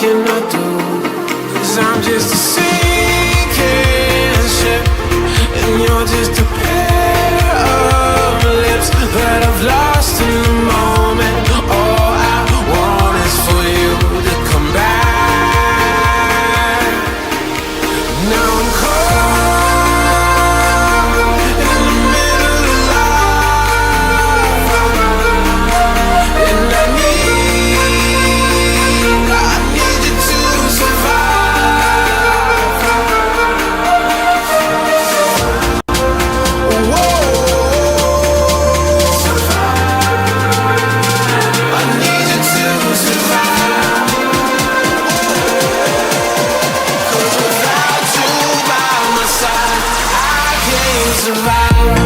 can I do? 'Cause I'm just a sinking ship, and you're just a pair of lips that I've lost in the moment. All I want is for you to come back. Now I'm caught in the middle of life, and I need you to survive. Whoa, I need you to survive. 'Cause without you by my side, I can't survive.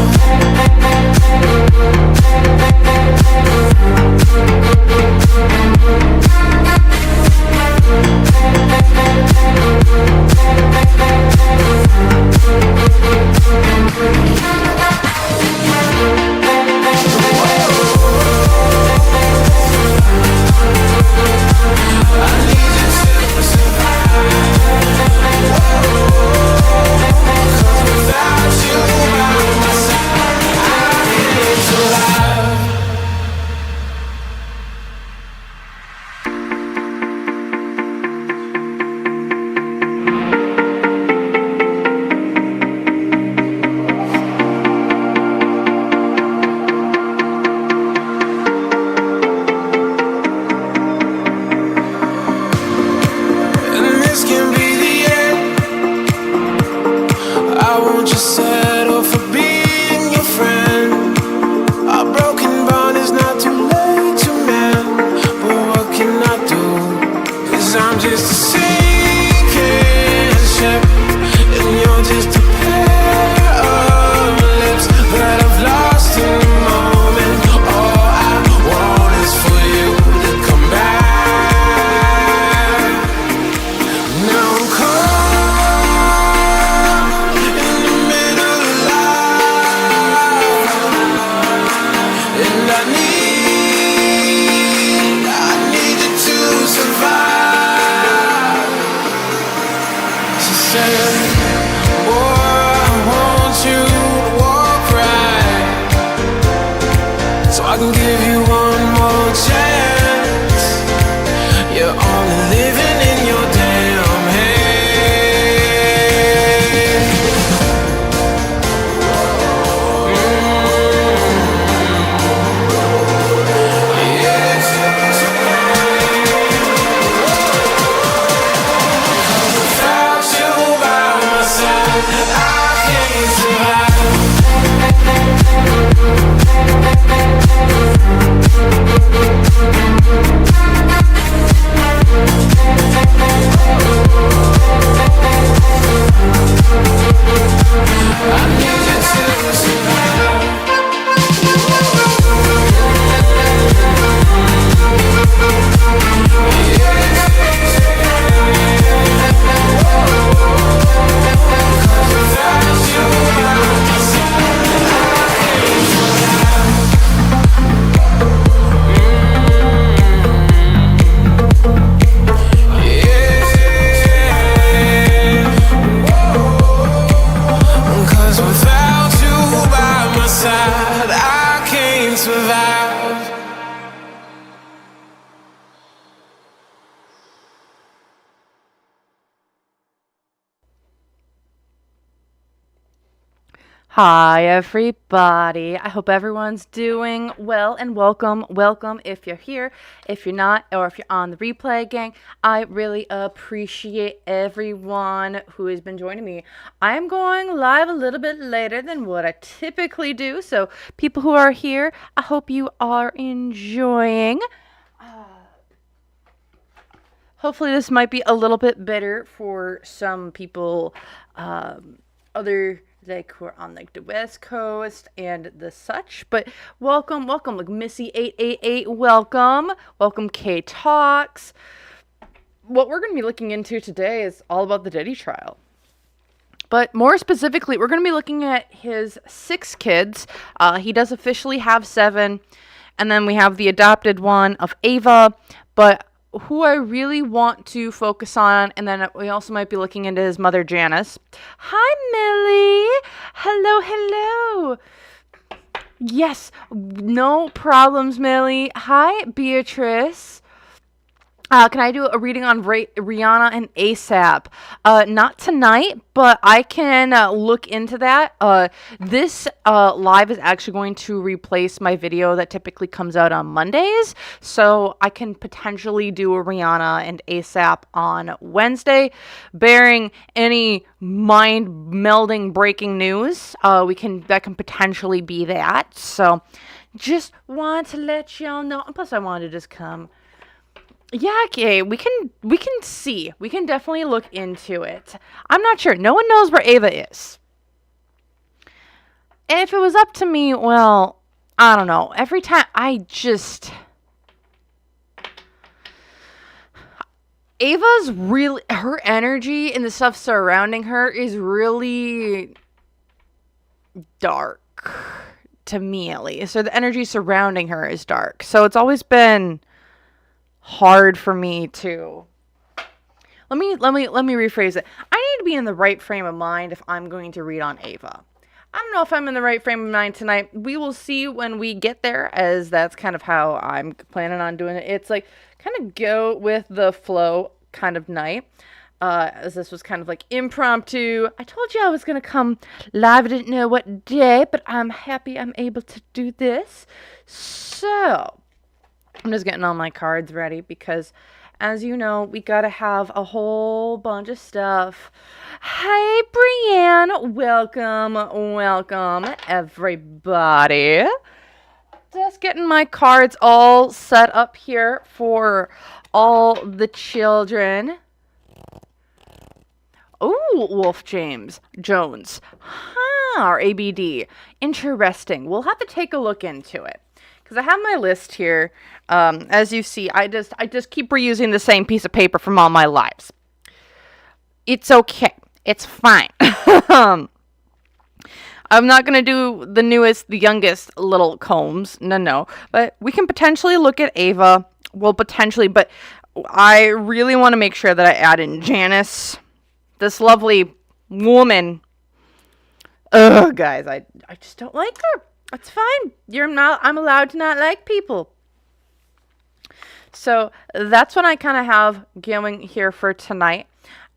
Hi everybody, I hope everyone's doing well and welcome if you're here, if you're not, or if you're on the replay, gang. I really appreciate everyone who has been joining me. I am going live a little bit later than what I typically do, so people who are here, I hope you are enjoying. Hopefully this might be a little bit better for some people, other like who are on like the West Coast and the such. But welcome, like Missy888, welcome K Talks. What we're going to be looking into today is all about the Diddy trial. But more specifically, we're going to be looking at his 6 kids. He does officially have 7. And then we have the adopted one of Ava. But who I really want to focus on, and then we also might be looking into his mother, Janice. Hi, Millie. Hello, hello. Yes, no problems, Millie. Hi, Beatrice. Can I do a reading on Rihanna and ASAP? Not tonight, but I can look into that. This live is actually going to replace my video that typically comes out on Mondays. So I can potentially do a Rihanna and ASAP on Wednesday. Bearing any mind-melding breaking news, that can potentially be that. So just want to let y'all know. Plus, I wanted to just come. Yeah, okay, we can see. We can definitely look into it. I'm not sure. No one knows where Ava is. And if it was up to me, well, I don't know. Every time Ava's really, her energy and the stuff surrounding her is really dark. To me, at least. So the energy surrounding her is dark. So it's always been hard for me to let me rephrase it. I need to be in the right frame of mind if I'm going to read on Ava. I don't know if I'm in the right frame of mind tonight. We will see when we get there, as that's kind of how I'm planning on doing it. It's like kind of go with the flow kind of night. As this was kind of like impromptu. I told you I was going to come live. I didn't know what day, but I'm happy I'm able to do this. So I'm just getting all my cards ready because, as you know, we gotta have a whole bunch of stuff. Hey, Brienne. Welcome, everybody. Just getting my cards all set up here for all the children. Oh, Wolf Jones. Or ABD. Interesting. We'll have to take a look into it. Because I have my list here. As you see, I just keep reusing the same piece of paper from all my lives. It's okay. It's fine. I'm not going to do the youngest little Combs. No. But we can potentially look at Ava. Well, potentially. But I really want to make sure that I add in Janice. This lovely woman. Ugh, guys. I just don't like her. It's fine. I'm allowed to not like people. So that's what I kind of have going here for tonight.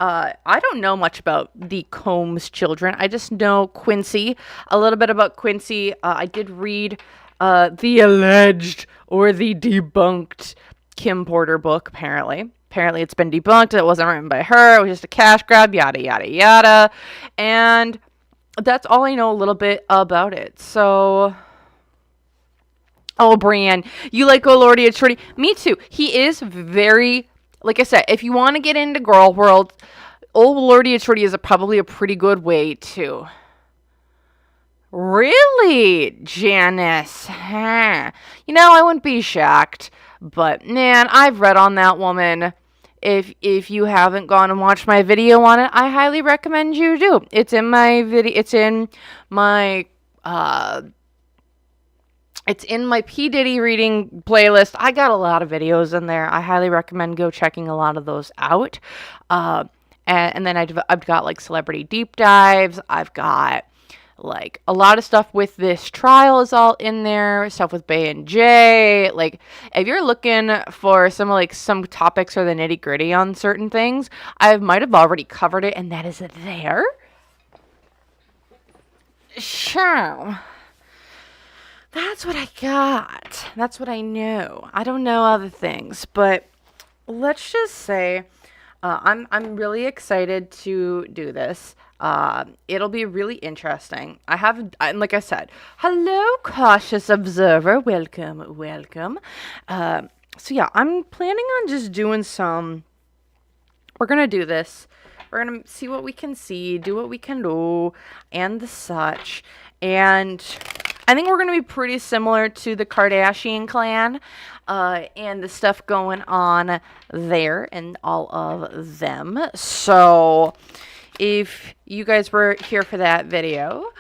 I don't know much about the Combs children. I just know Quincy, a little bit about Quincy. I did read the alleged or the debunked Kim Porter book, apparently. Apparently it's been debunked. It wasn't written by her. It was just a cash grab, yada, yada, yada. And that's all I know a little bit about it. So, oh, Brienne, you like Lordy Shorty? Me too. He is very, like I said, if you want to get into girl world, Lordy Shorty is probably a pretty good way to. Really, Janice? Huh. You know, I wouldn't be shocked. But, man, I've read on that woman. If you haven't gone and watched my video on it, I highly recommend you do. It's in my video. It's in my P. Diddy reading playlist. I got a lot of videos in there. I highly recommend go checking a lot of those out. And then I've got like celebrity deep dives. I've got like a lot of stuff with this trial is all in there, stuff with Bay and J. Like if you're looking for some topics or the nitty gritty on certain things, I might have already covered it, and that is there. Sure. That's what I got. That's what I know. I don't know other things, but let's just say I'm really excited to do this. It'll be really interesting. Like I said, hello, cautious observer. Welcome. So yeah, I'm planning on just doing we're going to do this. We're going to see what we can see, do what we can do, and the such. And I think we're going to be pretty similar to the Kardashian clan, and the stuff going on there and all of them. So if you guys were here for that video,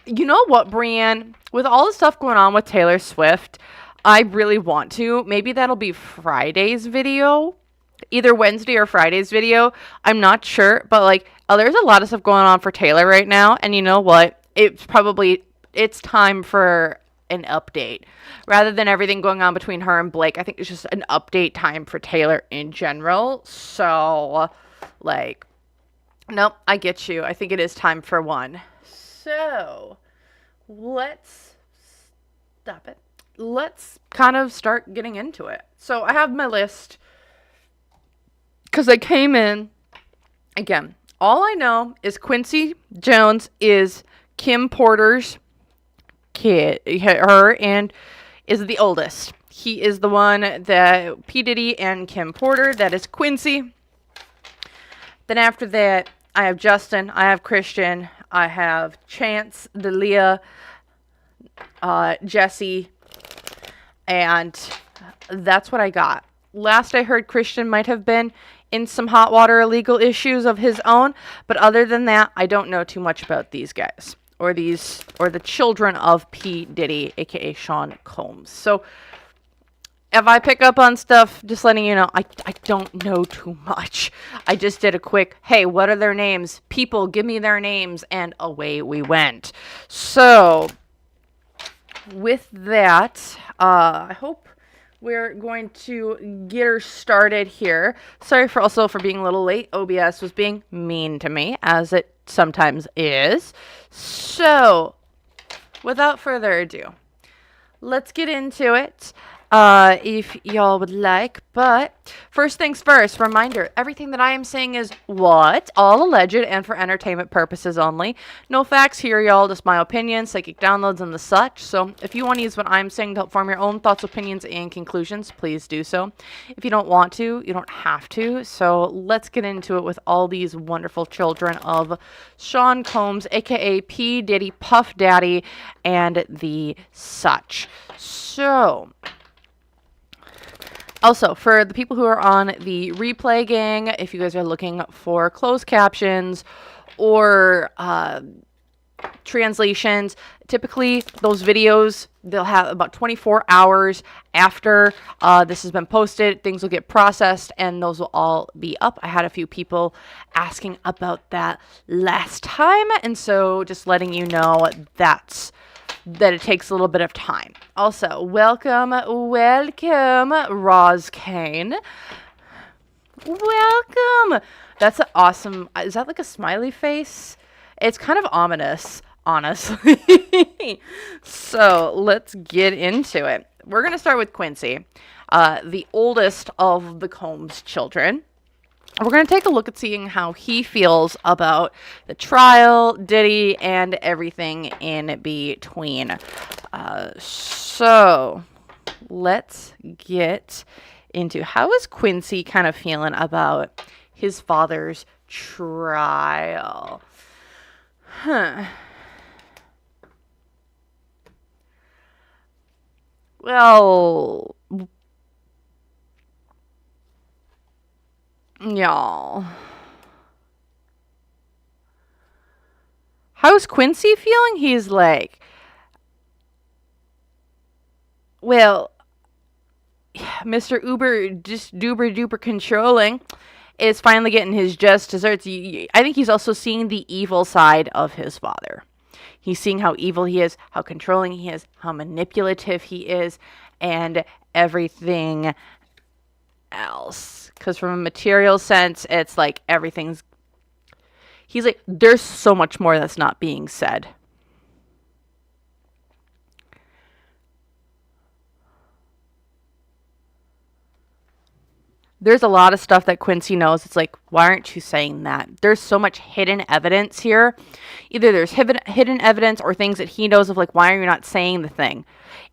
you know what, Brienne? With all the stuff going on with Taylor Swift, I really want to. Maybe that'll be Friday's video. Either Wednesday or Friday's video. I'm not sure. But, like, there's a lot of stuff going on for Taylor right now. And you know what? It's time for an update. Rather than everything going on between her and Blake, I think it's just an update time for Taylor in general. So, like, nope, I get you. I think it is time for one. So, let's stop it. Let's kind of start getting into it. So I have my list because I came in, again, all I know is Quincy Jones is Kim Porter's kid, her, and is the oldest. He is the one that P. Diddy and Kim Porter, that is Quincy. Then after that, I have Justin, I have Christian, I have Chance, Delia, Jessie, and that's what I got. Last I heard, Christian might have been in some hot water illegal issues of his own, but other than that, I don't know too much about these guys or the children of P. Diddy, aka Sean Combs. So if I pick up on stuff, just letting you know, I don't know too much. I just did a quick, hey, what are their names? People, give me their names, and away we went. So with that, I hope we're going to get her started here. Sorry for being a little late. OBS was being mean to me, as it sometimes is. So, without further ado, let's get into it. If y'all would like, but first things first, reminder, everything that I am saying is all alleged and for entertainment purposes only. No facts here, y'all, just my opinions, psychic downloads, and the such. So if you want to use what I'm saying to help form your own thoughts, opinions, and conclusions, please do so. If you don't want to, you don't have to. So let's get into it with all these wonderful children of Sean Combs, aka P. Diddy, Puff Daddy, and the such. So also, for the people who are on the replay gang, if you guys are looking for closed captions or translations, typically those videos, they'll have about 24 hours after this has been posted. Things will get processed and those will all be up. I had a few people asking about that last time, and so just letting you know that it takes a little bit of time. Also, welcome, Roz Kane. Welcome. That's an awesome, is that like a smiley face? It's kind of ominous, honestly. So let's get into it. We're going to start with Quincy, the oldest of the Combs children. We're going to take a look at seeing how he feels about the trial, Diddy, and everything in between. So let's get into how is Quincy kind of feeling about his father's trial. Well, y'all, how's Quincy feeling? He's like, well, Mr. Uber just duper duper controlling is finally getting his just desserts. I think he's also seeing the evil side of his father. He's seeing how evil he is, how controlling he is, how manipulative he is, and everything else. Because from a material sense, it's like he's like, there's so much more that's not being said. There's a lot of stuff that Quincy knows. It's like, why aren't you saying that? There's so much hidden evidence here. Either there's hidden evidence or things that he knows of, like, why are you not saying the thing?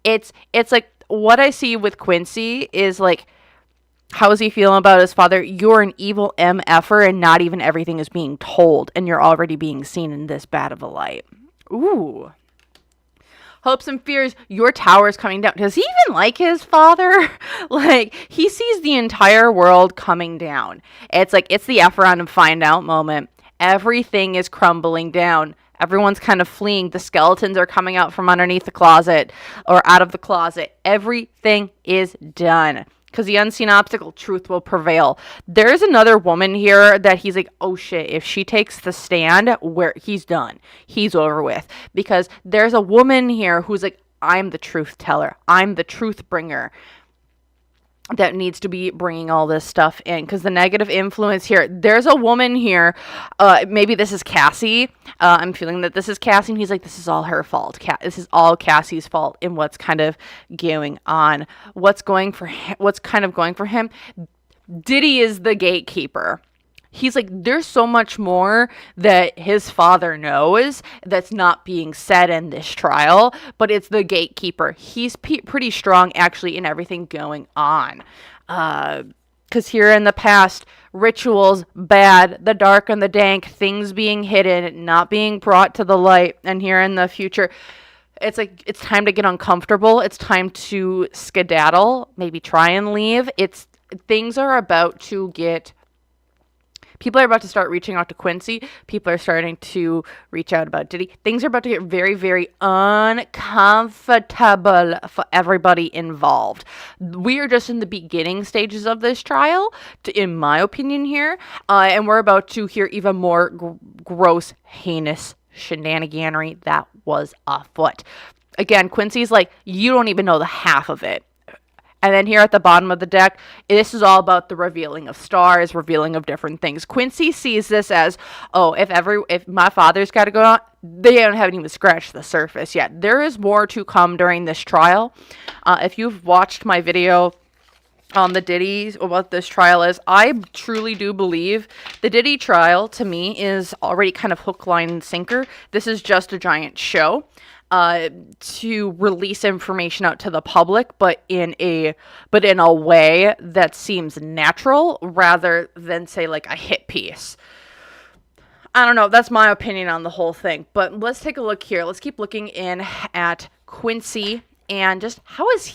It's like, what I see with Quincy is like, how is he feeling about his father? You're an evil MFer and not even everything is being told. And you're already being seen in this bad of a light. Ooh. Hopes and fears, your tower is coming down. Does he even like his father? Like, he sees the entire world coming down. It's like, it's the F around and find out moment. Everything is crumbling down. Everyone's kind of fleeing. The skeletons are coming out from underneath the closet or out of the closet. Everything is done. Because the unseen obstacle, truth will prevail. There's another woman here that he's like, oh shit, if she takes the stand, where he's done. He's over with. Because there's a woman here who's like, I'm the truth teller. I'm the truth bringer that needs to be bringing all this stuff in, because the negative influence here, there's a woman here, maybe this is Cassie, I'm feeling that this is Cassie, and he's like, this is all her fault, this is all Cassie's fault in what's kind of going on, what's kind of going for him. Diddy is the gatekeeper. He's like, there's so much more that his father knows that's not being said in this trial, but it's the gatekeeper. He's pretty strong, actually, in everything going on. Because here in the past, rituals, bad, the dark and the dank, things being hidden, not being brought to the light. And here in the future, it's like, it's time to get uncomfortable. It's time to skedaddle, maybe try and leave. Things are about to get... People are about to start reaching out to Quincy. People are starting to reach out about Diddy. Things are about to get very, very uncomfortable for everybody involved. We are just in the beginning stages of this trial, in my opinion here. And we're about to hear even more gross, heinous shenaniganery that was afoot. Again, Quincy's like, you don't even know the half of it. And then here at the bottom of the deck, this is all about the revealing of stars, revealing of different things. Quincy sees this as, oh, if my father's got to go on, they haven't even scratched the surface yet. There is more to come during this trial. If you've watched my video on the Diddy, what this trial is, I truly do believe the Diddy trial, to me, is already kind of hook, line, and sinker. This is just a giant show. To release information out to the public, but in a way that seems natural rather than, say, like a hit piece. I don't know. That's my opinion on the whole thing. But let's take a look here. Let's keep looking in at Quincy and just how is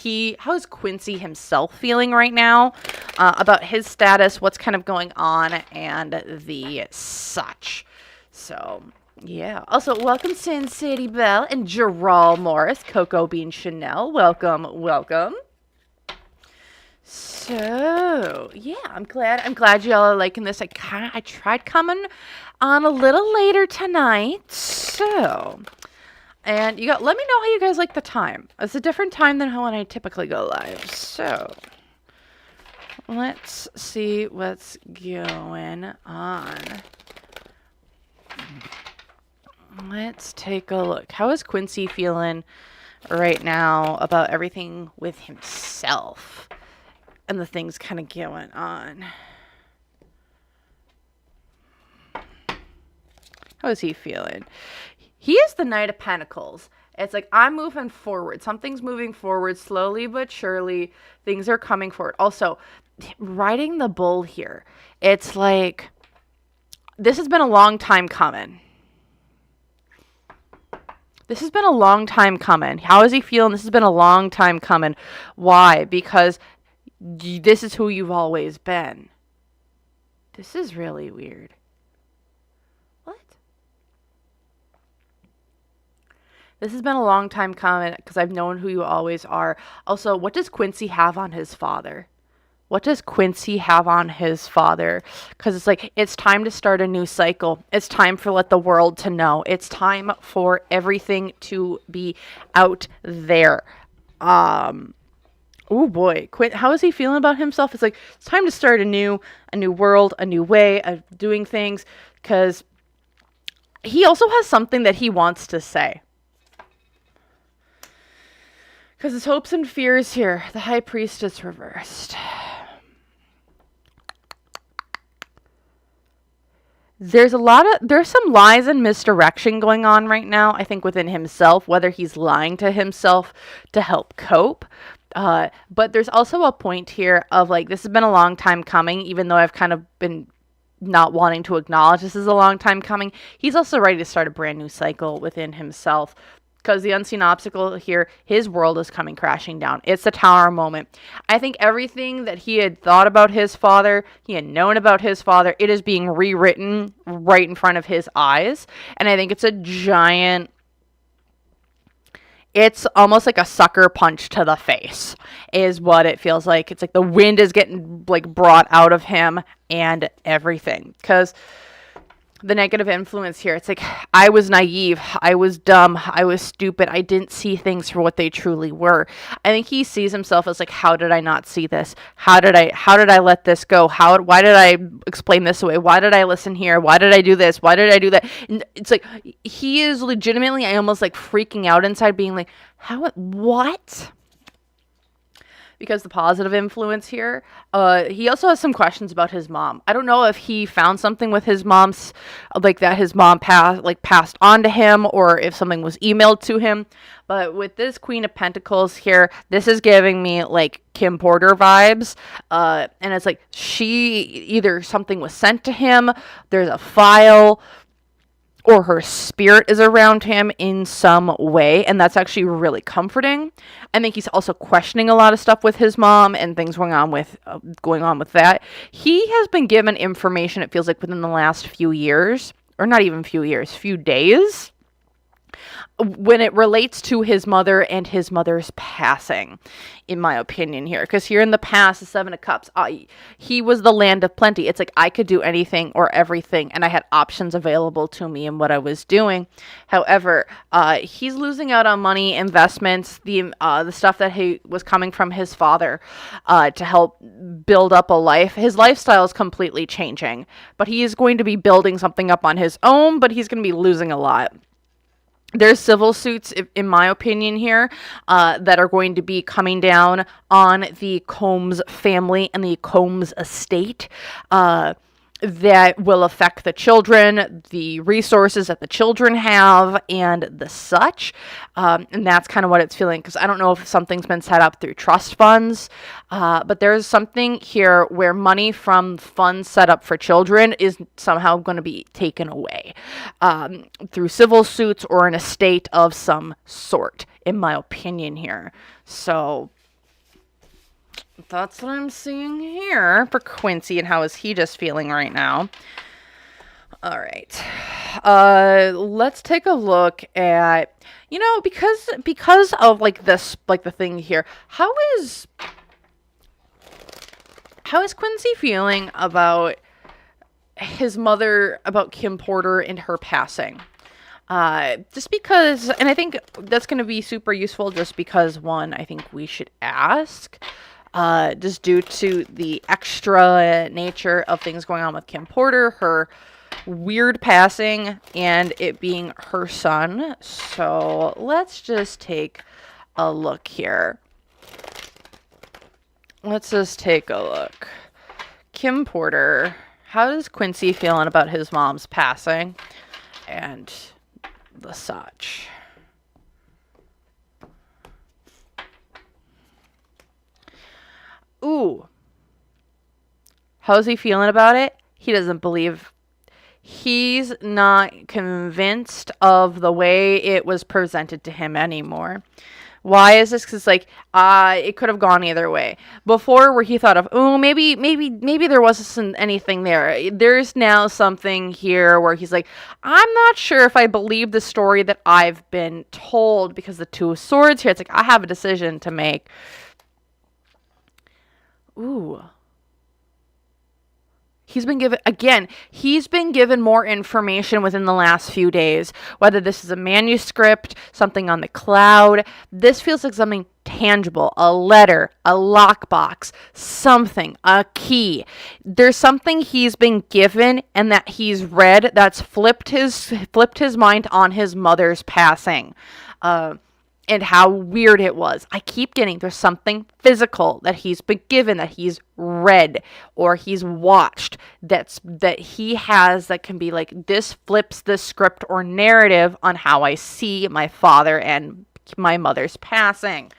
Quincy himself feeling right now about his status, what's kind of going on, and the such. So... yeah. Also, welcome Sin City Bell and Gerald Morris, Coco Bean Chanel. Welcome. So, yeah, I'm glad y'all are liking this. I tried coming on a little later tonight. So, and let me know how you guys like the time. It's a different time than when I typically go live. So, let's see what's going on. Let's take a look. How is Quincy feeling right now about everything with himself and the things kind of going on? How is he feeling? He is the Knight of Pentacles. It's like, I'm moving forward. Something's moving forward slowly but surely. Things are coming forward. Also, riding the bull here. It's like, this has been a long time coming. This has been a long time coming. How is he feeling? This has been a long time coming. Why? Because this is who you've always been. This is really weird. What? This has been a long time coming because I've known who you always are. Also, what does Quincy have on his father? What does Quincy have on his father? Because it's like, it's time to start a new cycle. It's time for let the world to know. It's time for everything to be out there. Oh boy. How is he feeling about himself? It's like, it's time to start a new world, a new way of doing things. Because he also has something that he wants to say. Because his hopes and fears here, the High Priestess reversed. There's some lies and misdirection going on right now, I think, within himself, whether he's lying to himself to help cope. But there's also a point here of like, this has been a long time coming, even though I've kind of been not wanting to acknowledge this is a long time coming. He's also ready to start a brand new cycle within himself. because the unseen obstacle here, his world is coming crashing down. It's the Tower moment. I think everything that he had thought about his father, he had known about his father, it is being rewritten right in front of his eyes. And I think it's a giant, it's almost like a sucker punch to the face is what it feels like. It's like the wind is getting like brought out of him and everything. Because the negative influence here, it's like, I was naive, I was dumb, I was stupid, I didn't see things for what they truly were. I think he sees himself as like, how did I not see this? How did I let this go? Why did I explain this away? Why did I listen here? Why did I do this? Why did I do that? And it's like, he is legitimately, I almost like freaking out inside, being like, what? Because the positive influence here, he also has some questions about his mom. I don't know if he found something with his mom's, like that his mom passed on to him, or if something was emailed to him. But with this Queen of Pentacles here, this is giving me like Kim Porter vibes. And it's like either something was sent to him, there's a file, or her spirit is around him in some way, and that's actually really comforting. I think he's also questioning a lot of stuff with his mom and things going on with that. He has been given information, it feels like, within the last few years, or not even few years, few days, when it relates to his mother and his mother's passing, in my opinion here. Because here in the past, the Seven of Cups, he was the land of plenty. It's like I could do anything or everything, and I had options available to me in what I was doing. However, he's losing out on money, investments, the stuff that he was coming from his father to help build up a life. His lifestyle is completely changing, but he is going to be building something up on his own, but he's going to be losing a lot. There's civil suits, in my opinion here, that are going to be coming down on the Combs family and the Combs estate. That will affect the children, the resources that the children have, and the such. And that's kind of what it's feeling, because I don't know if something's been set up through trust funds, but there's something here where money from funds set up for children is somehow going to be taken away through civil suits or an estate of some sort, in my opinion here. So that's what I'm seeing here for Quincy, and how is he just feeling right now. All right. Let's take a look at, because of like this, like the thing here, how is Quincy feeling about his mother, about Kim Porter and her passing? Just because, and I think that's going to be super useful, just because, one, I think we should ask, just due to the extra nature of things going on with Kim Porter, her weird passing, and it being her son. So let's just take a look here. Let's just take a look. Kim Porter, how is Quincy feeling about his mom's passing and the such? Ooh. How's he feeling about it? He doesn't believe. He's not convinced of the way it was presented to him anymore. Why is this? Because like, it could have gone either way. Before, where he thought of, oh, maybe there wasn't anything there. There's now something here where he's like, I'm not sure if I believe the story that I've been told, because the Two of Swords here, it's like, I have a decision to make. Ooh. He's been given more information within the last few days, whether this is a manuscript, something on the cloud. This feels like something tangible, a letter, a lockbox, something, a key. There's something he's been given and that he's read that's flipped his mind on his mother's passing. And how weird it was. I keep getting there's something physical that he's been given, that he's read or he's watched, that he has, that can be like, this flips the script or narrative on how I see my father and my mother's passing.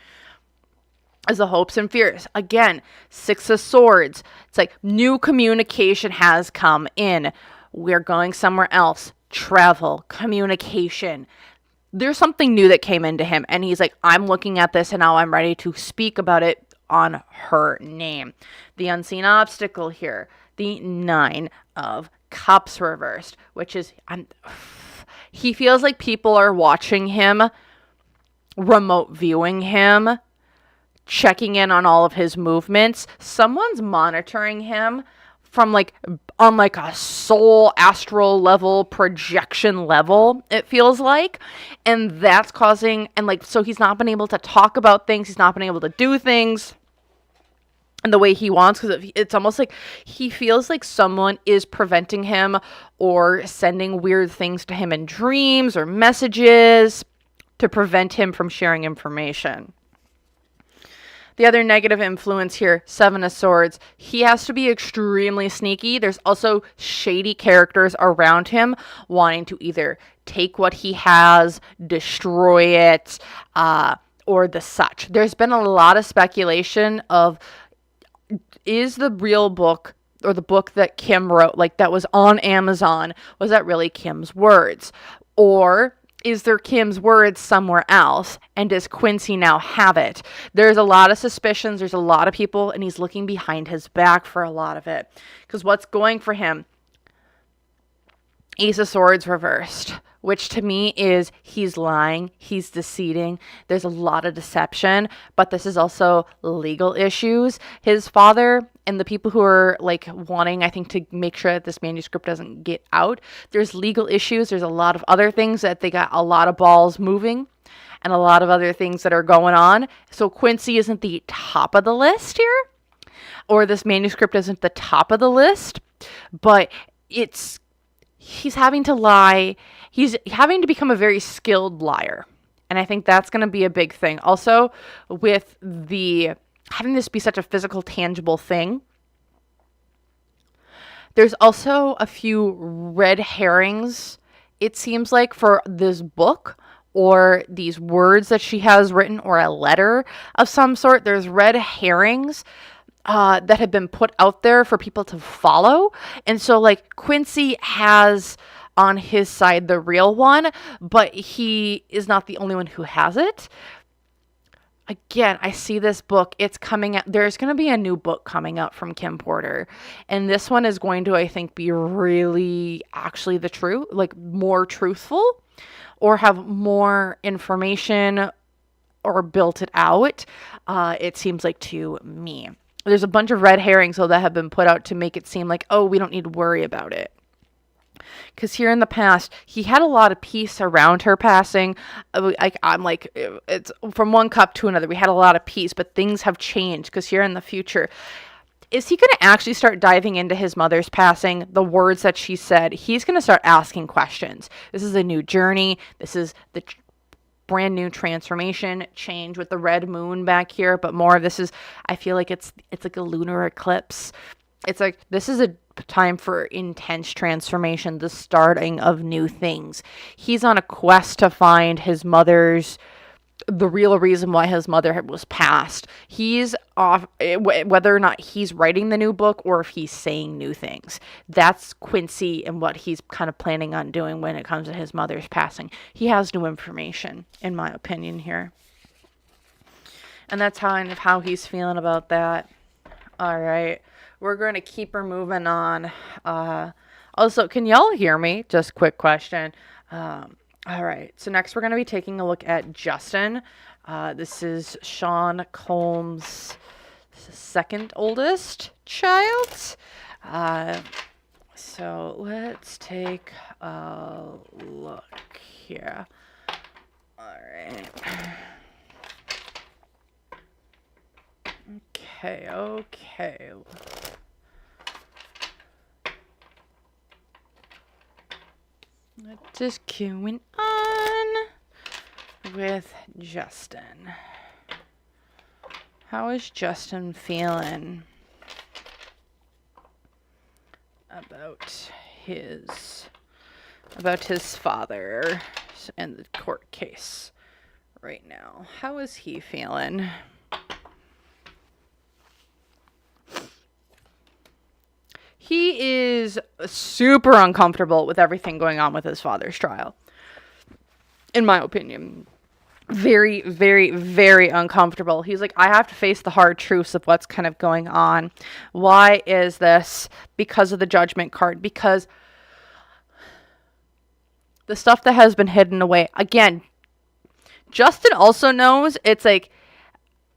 As the hopes and fears. Again, Six of Swords. It's like new communication has come in. We're going somewhere else. Travel, communication. there's something new that came into him, and he's like, I'm looking at this and now I'm ready to speak about it on her name. The unseen obstacle here, the 9 of Cups reversed, which is, he feels like people are watching him, remote viewing him, checking in on all of his movements. Someone's monitoring him from like on like a soul astral level, projection level, it feels like. And that's causing, and like, so he's not been able to talk about things, he's not been able to do things in the way he wants, because it's almost like he feels like someone is preventing him or sending weird things to him in dreams or messages to prevent him from sharing information. The other negative influence here, 7 of Swords, he has to be extremely sneaky. There's also shady characters around him wanting to either take what he has, destroy it, or the such. There's been a lot of speculation of, is the real book or the book that Kim wrote, like that was on Amazon, was that really Kim's words? Or is there Kim's words somewhere else? And does Quincy now have it? There's a lot of suspicions. There's a lot of people, and he's looking behind his back for a lot of it. Because what's going for him? Ace of Swords reversed, which to me is he's lying, he's deceiving. There's a lot of deception, but this is also legal issues. His father and the people who are like wanting, I think, to make sure that this manuscript doesn't get out, there's legal issues. There's a lot of other things that they got a lot of balls moving and a lot of other things that are going on. So Quincy isn't the top of the list here, or this manuscript isn't the top of the list, but he's having to lie. He's having to become a very skilled liar. And I think that's going to be a big thing. Also, with the having this be such a physical, tangible thing, there's also a few red herrings, it seems like, for this book or these words that she has written or a letter of some sort. There's red herrings that have been put out there for people to follow. And so like Quincy has on his side the real one, but he is not the only one who has it. Again, I see this book, it's coming out. There's going to be a new book coming out from Kim Porter. And this one is going to, I think, be really actually the truth, like more truthful or have more information or built it out. It seems like to me. There's a bunch of red herrings though that have been put out to make it seem like, oh, we don't need to worry about it. Because here in the past, he had a lot of peace around her passing. I'm like, it's from one cup to another. We had a lot of peace, but things have changed. Because here in the future, is he going to actually start diving into his mother's passing, the words that she said? He's going to start asking questions. This is a new journey. This is the brand new transformation, change with the red moon back here. But more of this is, I feel like it's like a lunar eclipse. It's like, this is a time for intense transformation, the starting of new things. He's on a quest to find his mother's, the real reason why his mother was passed. He's off, whether or not he's writing the new book or if he's saying new things. That's Quincy and what he's kind of planning on doing when it comes to his mother's passing. He has new information, in my opinion, here. And that's kind of how he's feeling about that. All right. We're going to keep her moving on. Also, can y'all hear me? Just quick question. All right. So next we're going to be taking a look at Justin. This is Sean Combs' second oldest child. So let's take a look here. All right. Okay. What is going on with Justin? How is Justin feeling about his father and the court case right now? How is he feeling? He is super uncomfortable with everything going on with his father's trial. in my opinion. Very, very, very uncomfortable. He's like, I have to face the hard truths of what's kind of going on. Why is this? Because of the Judgment card. Because the stuff that has been hidden away. Again, Justin also knows it's like,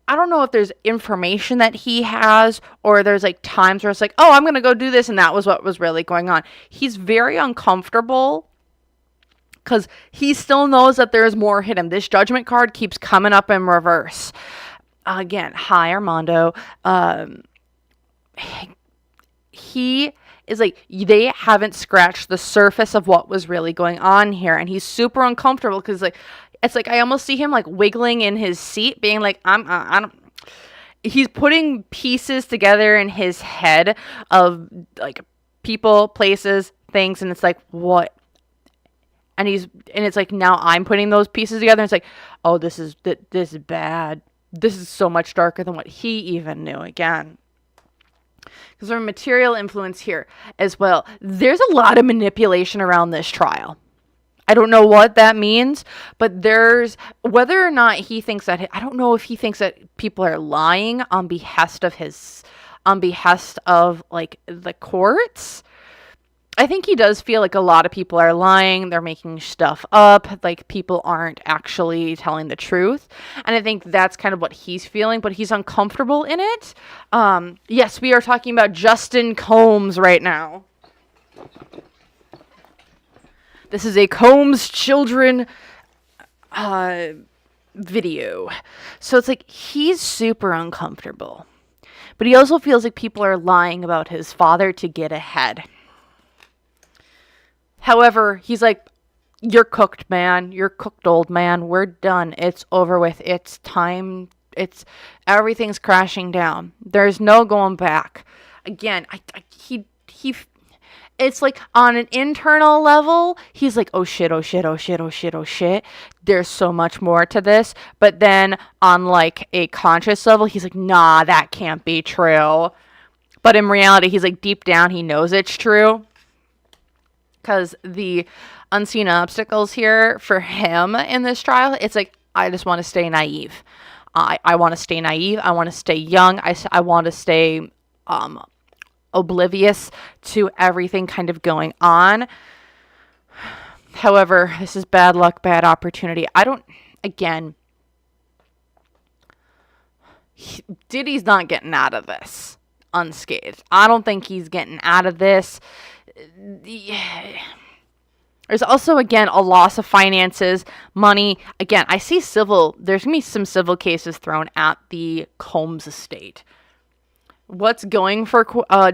I don't know if there's information that he has or there's like times where it's like, oh, I'm going to go do this. And that was what was really going on. He's very uncomfortable because he still knows that there's more hidden. This Judgment card keeps coming up in reverse. Again, hi, Armando. He is like, they haven't scratched the surface of what was really going on here. And he's super uncomfortable because like, it's like, I almost see him like wiggling in his seat being like, I don't, he's putting pieces together in his head of like people, places, things. And it's like, what? And it's like, now I'm putting those pieces together. And it's like, oh, this is bad. This is so much darker than what he even knew again. Because there's material influence here as well. There's a lot of manipulation around this trial. I don't know what that means, but there's, whether or not he thinks that, I don't know if he thinks that people are lying on behest of like the courts. I think he does feel like a lot of people are lying. They're making stuff up. Like people aren't actually telling the truth. And I think that's kind of what he's feeling, but he's uncomfortable in it. Yes, we are talking about Justin Combs right now. This is a Combs children video. So it's like he's super uncomfortable. But he also feels like people are lying about his father to get ahead. However, he's like, you're cooked, man. You're cooked, old man. We're done. It's over with. It's time. Everything's crashing down. There's no going back. Again, it's like on an internal level, he's like, oh shit, oh shit, oh shit, oh shit, oh shit. There's so much more to this. But then on like a conscious level, he's like, nah, that can't be true. But in reality, he's like, deep down, he knows it's true. Because the unseen obstacles here for him in this trial, it's like, I just want to stay naive. I want to stay naive. I want to stay young. I want to stay oblivious to everything kind of going on. However, this is bad luck, bad opportunity. Diddy's not getting out of this unscathed. I don't think he's getting out of this. There's also, again, a loss of finances, money. Again, I see there's going to be some civil cases thrown at the Combs estate. What's going for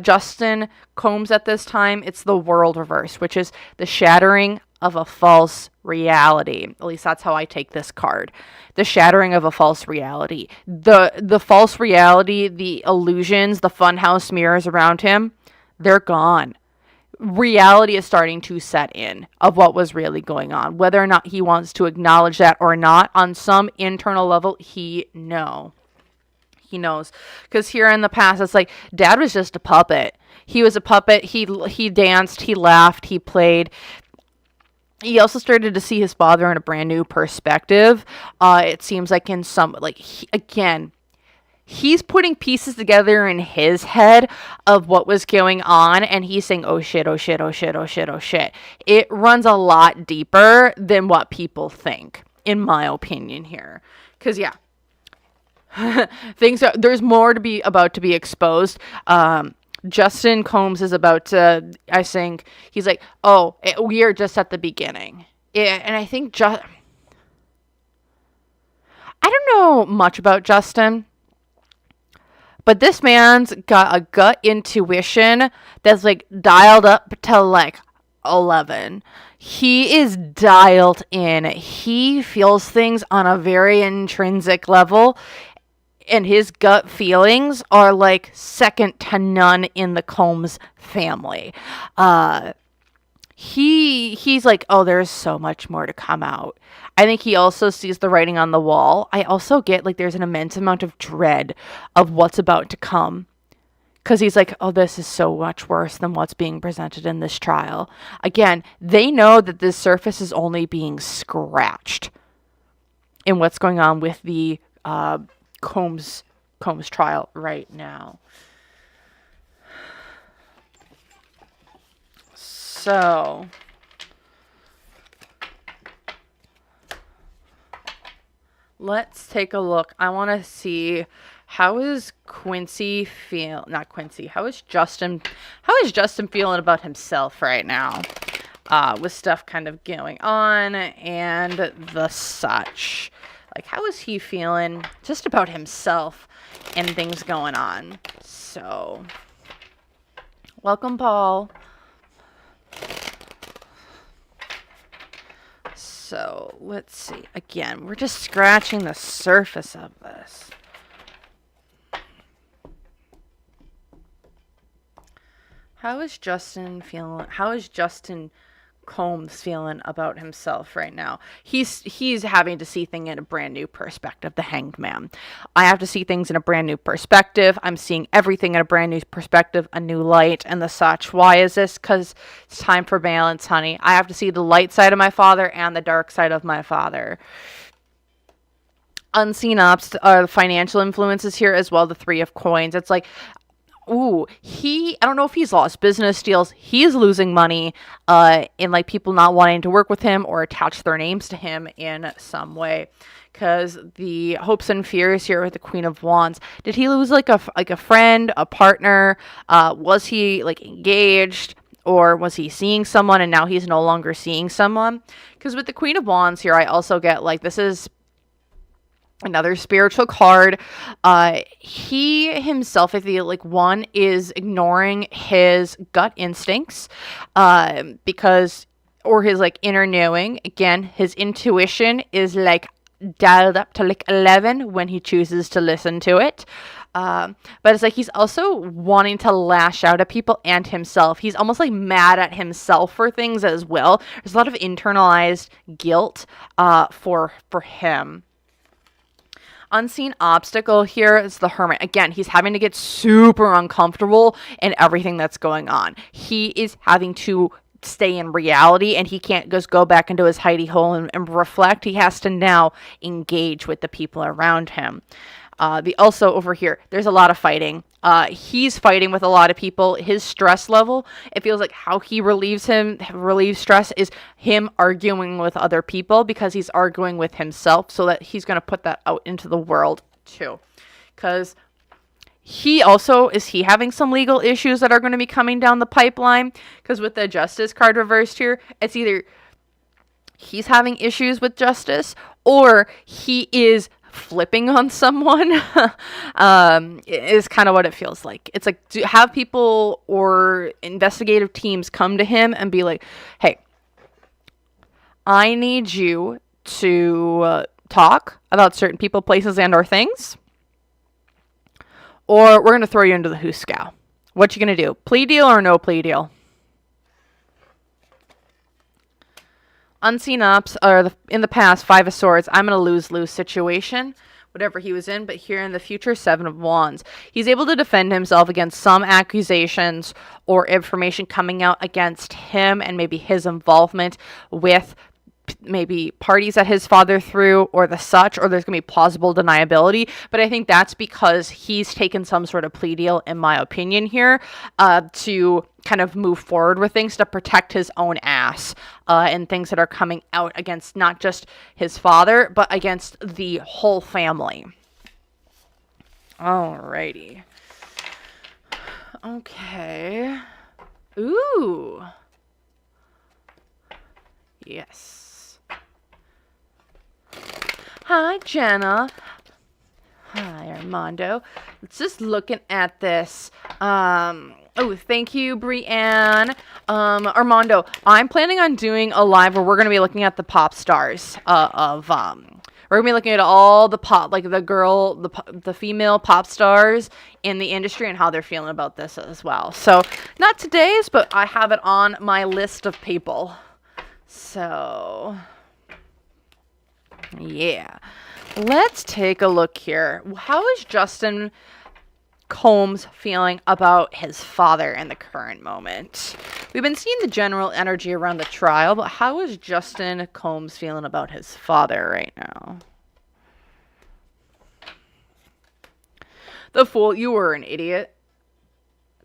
Justin Combs at this time? It's the world reverse, which is the shattering of a false reality. At least that's how I take this card. The shattering of a false reality. The false reality, the illusions, the funhouse mirrors around him, they're gone. Reality is starting to set in of what was really going on. Whether or not he wants to acknowledge that or not, on some internal level, he knows. Because here in the past, it's like, Dad was just a puppet. He was a puppet. He danced, he laughed, he played. He also started to see his father in a brand new perspective. It seems like in some, like, he's putting pieces together in his head of what was going on, and he's saying, oh shit, oh shit, oh shit, oh shit, oh shit. It runs a lot deeper than what people think, in my opinion here. Because, yeah, there's more about to be exposed. Justin Combs is about to, I think, he's like, we are just at the beginning. And I think, I don't know much about Justin. But this man's got a gut intuition that's like dialed up to like 11. He is dialed in. He feels things on a very intrinsic level. And his gut feelings are like second to none in the Combs family. He's like, oh, there's so much more to come out. I think he also sees the writing on the wall. I also get like there's an immense amount of dread of what's about to come. because he's like, oh, this is so much worse than what's being presented in this trial. Again, they know that this surface is only being scratched in what's going on with the Combs trial right now. So let's take a look. I want to see, how is Quincy feel? Not Quincy. How is Justin feeling about himself right now? With stuff kind of going on and the such. Like, how is he feeling just about himself and things going on? So, welcome, Paul. So, let's see. Again, we're just scratching the surface of this. How is Justin feeling? How is Justin Combs feeling about himself right now? He's having to see things in a brand new perspective. The Hanged Man. I have to see things in a brand new perspective. I'm seeing everything in a brand new perspective, a new light, and the such. Why is this? Because it's time for balance, honey. I have to see the light side of my father and the dark side of my father. Unseen financial influences here as well. The Three of Coins. It's like, ooh, I don't know if he's lost business deals. He's losing money in like people not wanting to work with him or attach their names to him in some way. Because the hopes and fears here with the Queen of Wands. Did he lose like a friend, a partner? Was he like engaged? Or was he seeing someone and now he's no longer seeing someone? Because with the Queen of Wands here, I also get like, this is another spiritual card. He himself, I feel like, one is ignoring his gut instincts, because, or his like inner knowing. Again, his intuition is like dialed up to like 11 when he chooses to listen to it. But it's like he's also wanting to lash out at people and himself. He's almost like mad at himself for things as well. There's a lot of internalized guilt for him. Unseen obstacle here is the Hermit. Again, he's having to get super uncomfortable in everything that's going on. He is having to stay in reality and he can't just go back into his hidey hole and reflect. He has to now engage with the people around him. Also over here, there's a lot of fighting. He's fighting with a lot of people. His stress level, it feels like how he relieves stress is him arguing with other people because he's arguing with himself, so that he's going to put that out into the world too. Because he having some legal issues that are going to be coming down the pipeline. Because with the Justice card reversed here, it's either he's having issues with justice or he is flipping on someone. Is kind of what it feels like. It's like, have people or investigative teams come to him and be like, hey, I need you to talk about certain people, places, and or things, or we're going to throw you into the hooskow. What you going to do? Plea deal or no plea deal? Unseen ops, or in the past, Five of Swords. I'm in a lose-lose situation, whatever he was in. But here in the future, Seven of Wands. He's able to defend himself against some accusations or information coming out against him and maybe his involvement with maybe parties that his father threw or the such, or there's going to be plausible deniability. But I think that's because he's taken some sort of plea deal, in my opinion here, to kind of move forward with things to protect his own ass, and things that are coming out against not just his father, but against the whole family. Alrighty. Okay. Ooh. Yes. Hi, Jenna. Hi, Armando. Let's just looking at this. Oh, thank you, Brianne. Armando, I'm planning on doing a live where we're going to be looking at the pop stars we're going to be looking at all the pop, like the female pop stars in the industry and how they're feeling about this as well. So, not today's, but I have it on my list of people. So, yeah. Let's take a look here. How is Justin Combs feeling about his father in the current moment? We've been seeing the general energy around the trial, but how is Justin Combs feeling about his father right now? The Fool, you were an idiot.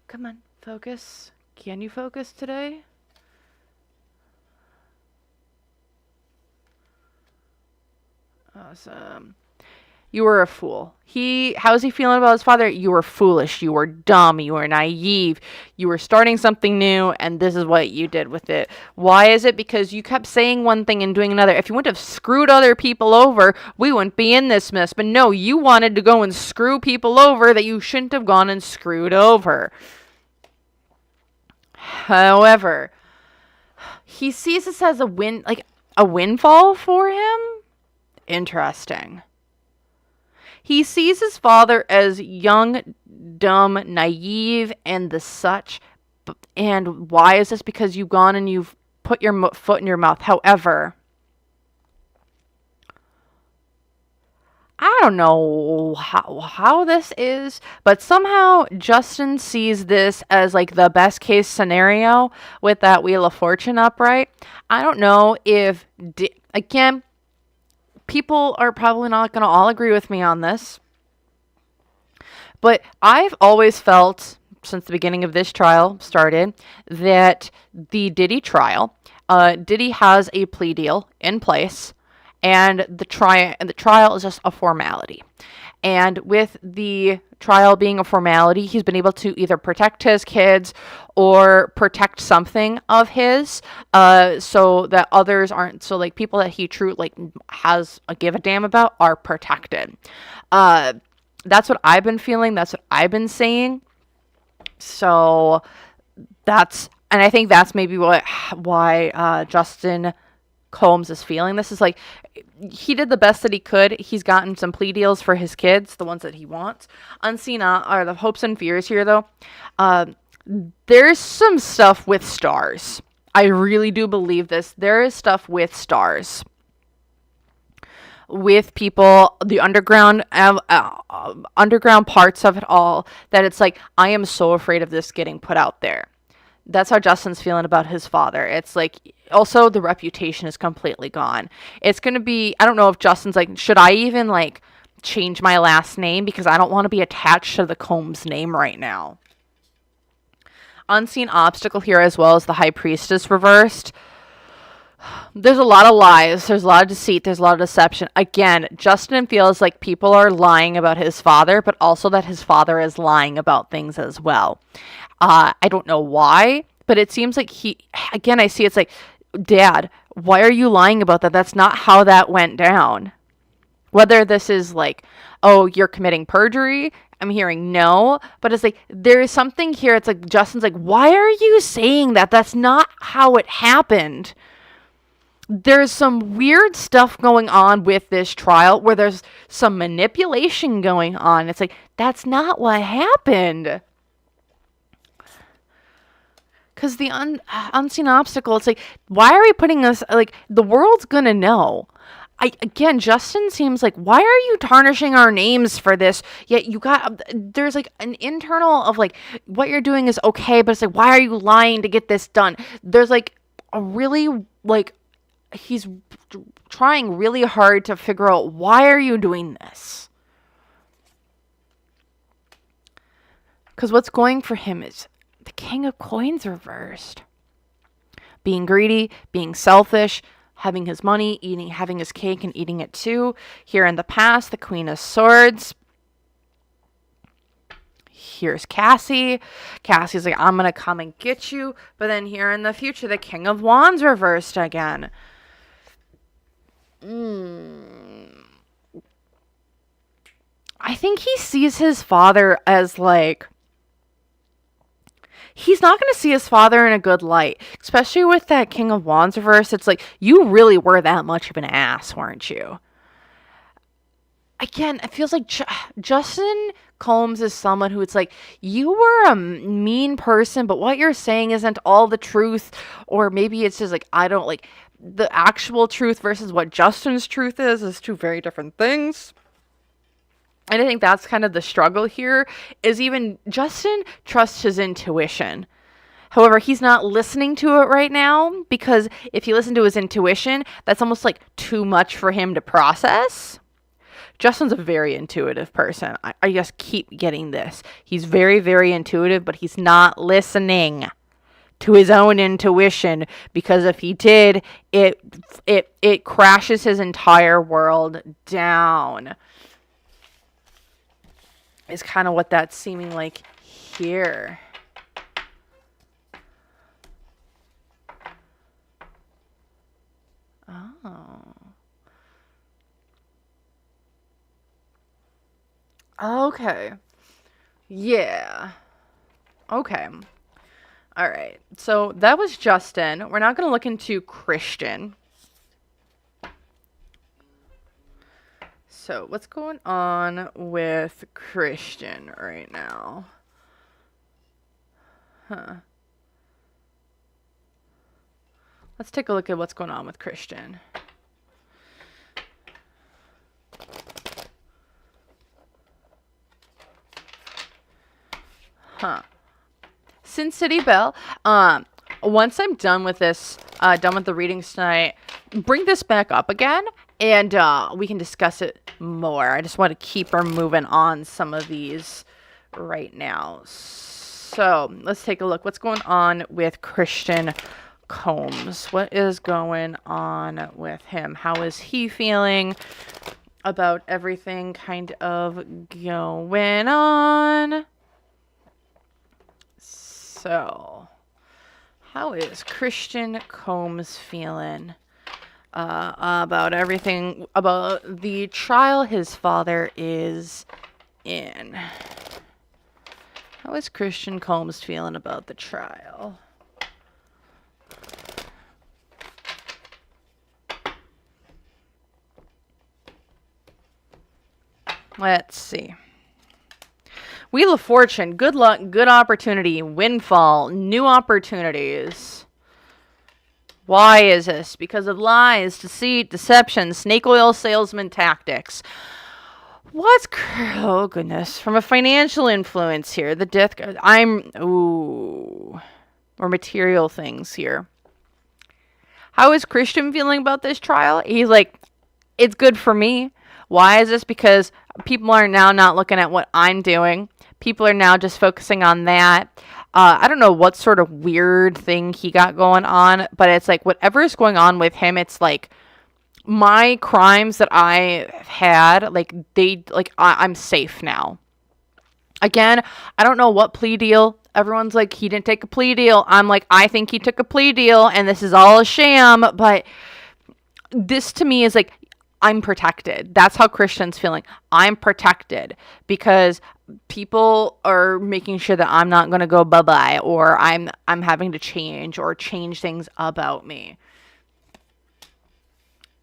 Come on, focus. Can you focus today? Awesome. You were a fool. How's he feeling about his father? You were foolish. You were dumb. You were naive. You were starting something new, and this is what you did with it. Why is it? Because you kept saying one thing and doing another. If you wouldn't have screwed other people over, we wouldn't be in this mess. But no, you wanted to go and screw people over that you shouldn't have gone and screwed over. However, he sees this as a windfall for him. Interesting. He sees his father as young, dumb, naive, and the such. And why is this? Because you've gone and you've put your foot in your mouth. However, I don't know how this is, but somehow Justin sees this as like the best case scenario with that Wheel of Fortune upright. I don't know if, again, people are probably not going to all agree with me on this, but I've always felt since the beginning of this trial started that the Diddy trial, Diddy has a plea deal in place, and the trial is just a formality. And with the trial being a formality, he's been able to either protect his kids or protect something of his, so that others aren't. So like people that he has a give a damn about are protected. That's what I've been feeling. That's what I've been saying. So and I think that's maybe why Justin Combs is feeling this. Is like he did the best that he could. He's gotten some plea deals for his kids, the ones that he wants. Unseen are the hopes and fears here, though. There's some stuff with stars. I really do believe this. There is stuff with stars, with people, the underground parts of it all, that it's like, I am so afraid of this getting put out there. That's how Justin's feeling about his father. It's like, also the reputation is completely gone. It's going to be, I don't know if Justin's like, should I even like change my last name? Because I don't want to be attached to the Combs name right now. Unseen obstacle here, as well as the High Priestess reversed. There's a lot of lies. There's a lot of deceit. There's a lot of deception. Again, Justin feels like people are lying about his father, but also that his father is lying about things as well. I don't know why, but it seems like I see it's like, Dad, why are you lying about that? That's not how that went down. Whether this is like, oh, you're committing perjury, I'm hearing no, but it's like, there is something here. It's like, Justin's like, why are you saying that? That's not how it happened. There's some weird stuff going on with this trial where there's some manipulation going on. It's like, that's not what happened. Because the unseen obstacle, it's like, why are we putting this, like, the world's gonna know. Again, Justin seems like, why are you tarnishing our names for this? Yet there's like an internal of like, what you're doing is okay, but it's like, why are you lying to get this done? There's like a really, like, he's trying really hard to figure out, why are you doing this? Because what's going for him is the King of Coins reversed. Being greedy, being selfish, having his money, having his cake and eating it too. Here in the past, the Queen of Swords. Here's Cassie. Cassie's like, I'm going to come and get you. But then here in the future, the King of Wands reversed again. I think he sees his father as like, he's not going to see his father in a good light, especially with that King of Wands reverse. It's like, you really were that much of an ass, weren't you? Again, it feels like Justin Combs is someone who it's like, you were a mean person, but what you're saying isn't all the truth. Or maybe it's just like, I don't like the actual truth versus what Justin's truth is two very different things. And I think that's kind of the struggle here, is even Justin trusts his intuition. However, he's not listening to it right now, because if he listened to his intuition, that's almost like too much for him to process. Justin's a very intuitive person. I just keep getting this. He's very, very intuitive, but he's not listening to his own intuition, because if he did, it crashes his entire world down. Is kind of what that's seeming like here. Oh. Okay. Yeah. Okay. All right. So that was Justin. We're not going to look into Christian. So what's going on with Christian right now? Let's take a look at what's going on with Christian. Sin City Bell. Once I'm done with this, done with the readings tonight, bring this back up again, and we can discuss it more. I just want to keep her moving on some of these right now. So let's take a look. What's going on with Christian Combs? What is going on with him? How is he feeling about everything kind of going on? So, how is Christian Combs feeling about everything, about the trial his father is in? How is Christian Combs feeling about the trial? Let's see. Wheel of Fortune, good luck, good opportunity, windfall, new opportunities. Why is this? Because of lies, deceit, deception, snake oil salesman tactics. Oh goodness. From a financial influence here, the death card. Or material things here. How is Christian feeling about this trial? He's like, it's good for me. Why is this? Because people are now not looking at what I'm doing. People are now just focusing on that. I don't know what sort of weird thing he got going on, but it's like whatever is going on with him, it's like my crimes that I had, I'm safe now. Again, I don't know what plea deal. Everyone's like, he didn't take a plea deal. I'm like, I think he took a plea deal, and this is all a sham. But this to me is like, I'm protected. That's how Christian's feeling. I'm protected because people are making sure that I'm not going to go bye-bye, or I'm having to change things about me.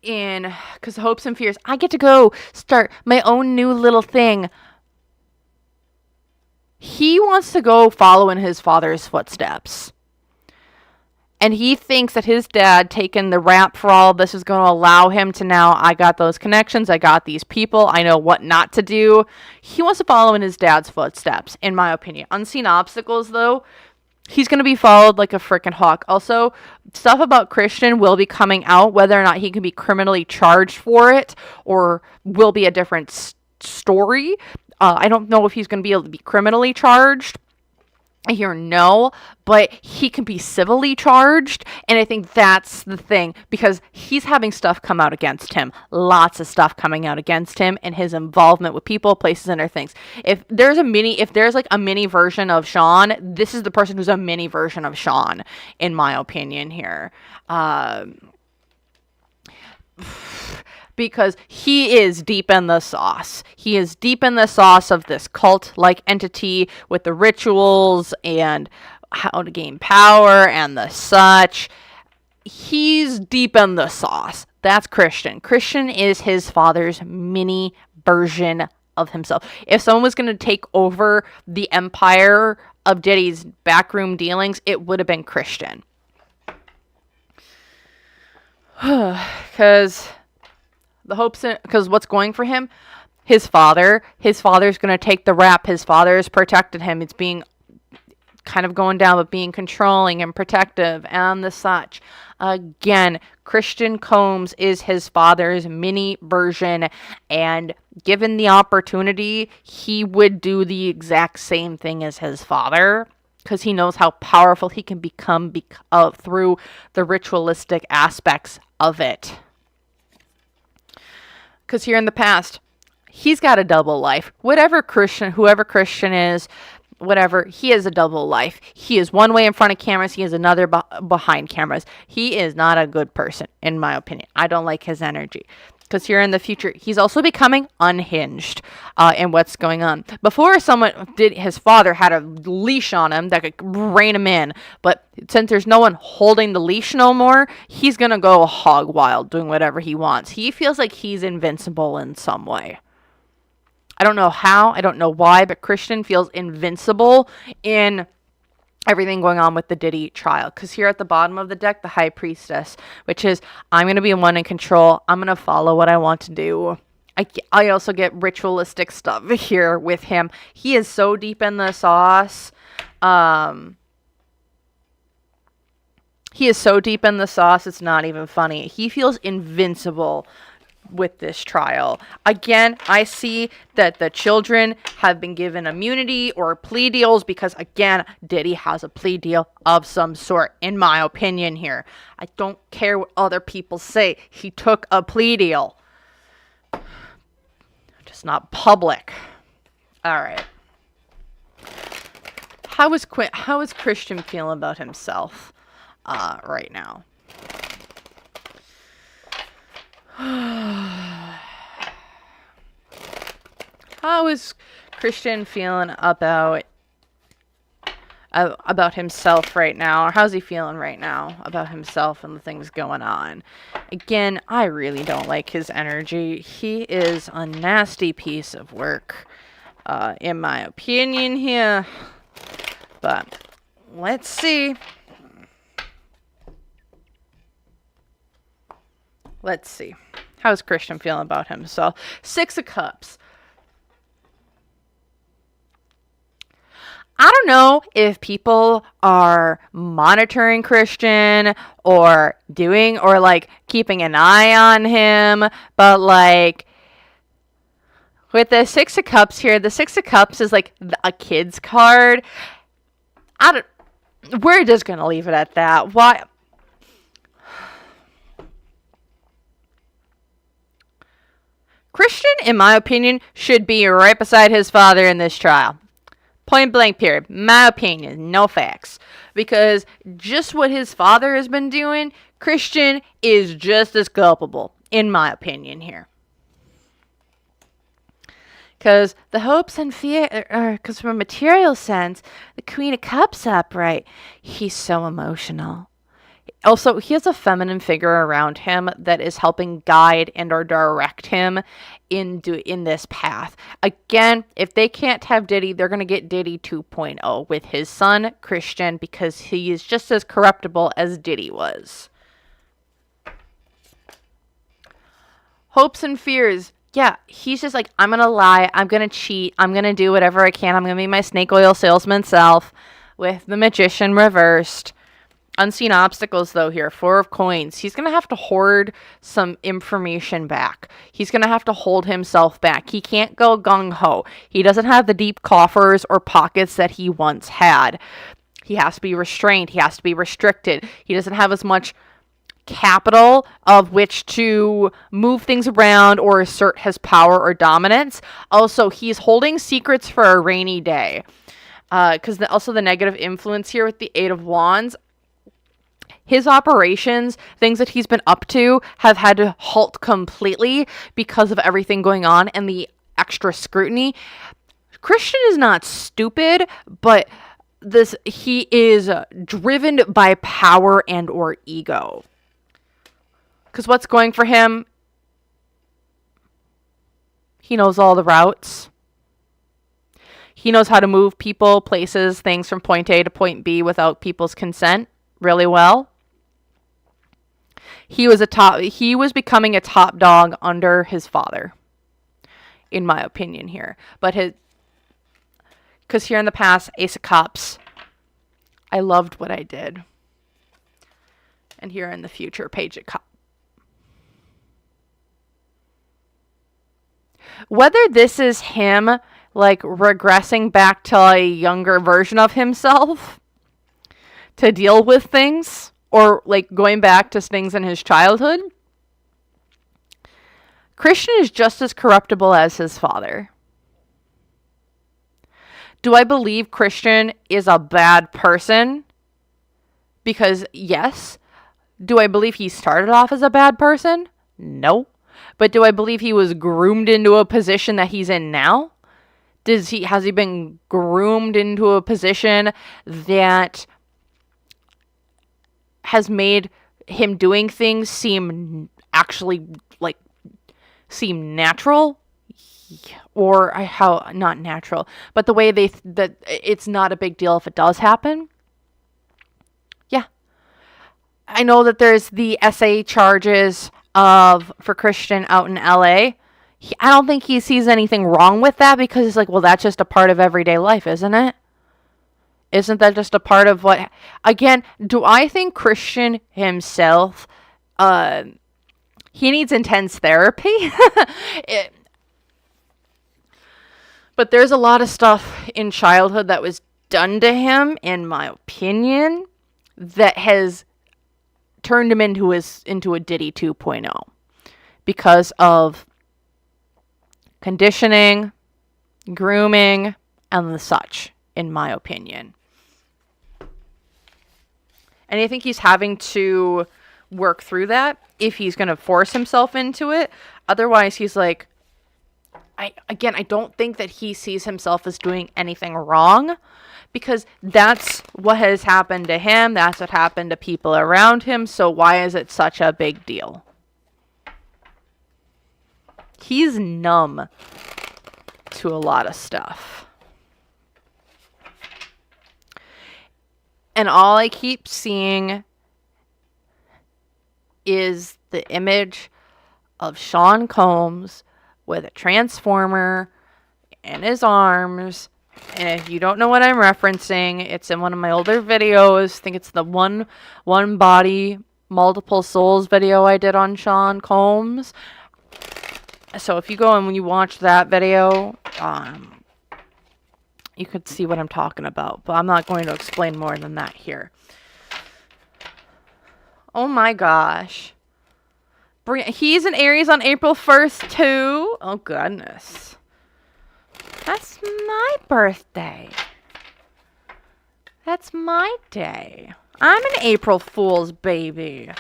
And because hopes and fears, I get to go start my own new little thing. He wants to go follow in his father's footsteps. And he thinks that his dad taking the rap for all of this is going to allow him to now, I got those connections, I got these people, I know what not to do. He wants to follow in his dad's footsteps, in my opinion. Unseen obstacles, though, he's going to be followed like a freaking hawk. Also, stuff about Christian will be coming out, whether or not he can be criminally charged for it or will be a different story. I don't know if he's going to be able to be criminally charged. I hear no, but he can be civilly charged, and I think that's the thing, because he's having stuff come out against him. Lots of stuff coming out against him and his involvement with people, places, and other things. If there's like a mini version of Sean, this is the person who's a mini version of Sean, in my opinion here. Because he is deep in the sauce. He is deep in the sauce of this cult-like entity with the rituals and how to gain power and the such. He's deep in the sauce. That's Christian. Christian is his father's mini version of himself. If someone was going to take over the empire of Diddy's backroom dealings, it would have been Christian. Because what's going for him? his father. His father's going to take the rap. His father has protected him. It's being kind of going down, but being controlling and protective and the such. Again, Christan Combs is his father's mini version, and given the opportunity, he would do the exact same thing as his father, because he knows how powerful he can become through the ritualistic aspects of it. Because here in the past, he's got a double life. Whoever Christian is, whatever, he has a double life. He is one way in front of cameras, he is another behind cameras. He is not a good person, in my opinion. I don't like his energy. Because here in the future, he's also becoming unhinged in what's going on. Before, his father had a leash on him that could rein him in. But since there's no one holding the leash no more, he's going to go hog wild, doing whatever he wants. He feels like he's invincible in some way. I don't know how, I don't know why, but Christan feels invincible in everything going on with the Diddy trial. Because here at the bottom of the deck, the High Priestess, which is, I'm going to be one in control. I'm going to follow what I want to do. I also get ritualistic stuff here with him. He is so deep in the sauce. He is so deep in the sauce, it's not even funny. He feels invincible with this trial. Again, I see that the children have been given immunity or plea deals because, again, Diddy has a plea deal of some sort, in my opinion here. I don't care what other people say. He took a plea deal. Just not public. All right. How is Christan feeling about himself right now? How is Christan feeling about himself right now? Or how's he feeling right now about himself and the things going on? Again, I really don't like his energy. He is a nasty piece of work, in my opinion here. But let's see. Let's see. How's Christan feeling about himself? 6 of Cups. I don't know if people are monitoring Christan or keeping an eye on him, but with the 6 of Cups here, the 6 of Cups is like a kid's card. We're just going to leave it at that. Why? Christan, in my opinion, should be right beside his father in this trial. Point blank period. My opinion, no facts. Because just what his father has been doing, Christan is just as culpable, in my opinion here. Because the hopes and fear, because from a material sense, the Queen of Cups upright, he's so emotional. Also, he has a feminine figure around him that is helping guide and or direct him in this path. Again, if they can't have Diddy, they're going to get Diddy 2.0 with his son, Christan, because he is just as corruptible as Diddy was. Hopes and fears. Yeah, he's just like, I'm going to lie, I'm going to cheat, I'm going to do whatever I can, I'm going to be my snake oil salesman self with the Magician reversed. Unseen obstacles, though, here. 4 of Coins. He's going to have to hoard some information back. He's going to have to hold himself back. He can't go gung-ho. He doesn't have the deep coffers or pockets that he once had. He has to be restrained. He has to be restricted. He doesn't have as much capital of which to move things around or assert his power or dominance. Also, he's holding secrets for a rainy day. Because also the negative influence here with the 8 of Wands. His operations, things that he's been up to, have had to halt completely because of everything going on and the extra scrutiny. Christan is not stupid, but he is driven by power and or ego. Because what's going for him? He knows all the routes. He knows how to move people, places, things from point A to point B without people's consent really well. He was becoming a top dog under his father. in my opinion here. But because here in the past, Ace of Cups, I loved what I did. And here in the future, Page of Cups. Whether this is him, like, regressing back to a younger version of himself to deal with things, or, like, going back to things in his childhood, Christian is just as corruptible as his father. Do I believe Christian is a bad person? Because, yes. Do I believe he started off as a bad person? No. But do I believe he was groomed into a position that he's in now? Has he been groomed into a position that has made him doing things seem natural? Or how, not natural, but the way that it's not a big deal if it does happen? Yeah. I know that there's the SA charges for Christian out in LA. I don't think he sees anything wrong with that, because it's like, well, that's just a part of everyday life, isn't it? Isn't that just a part of what... Again, do I think Christian himself, he needs intense therapy? But there's a lot of stuff in childhood that was done to him, in my opinion, that has turned him into a Diddy 2.0. Because of conditioning, grooming, and the such, in my opinion. And I think he's having to work through that if he's going to force himself into it. Otherwise, he's like, I don't think that he sees himself as doing anything wrong, because that's what has happened to him. That's what happened to people around him. So why is it such a big deal? He's numb to a lot of stuff. And all I keep seeing is the image of Sean Combs with a transformer in his arms. And if you don't know what I'm referencing, it's in one of my older videos. I think it's the one body, multiple souls video I did on Sean Combs. So if you go and when you watch that video, you could see what I'm talking about. But I'm not going to explain more than that here. Oh my gosh. He's an Aries on April 1st too. Oh goodness. That's my birthday. That's my day. I'm an April Fool's baby.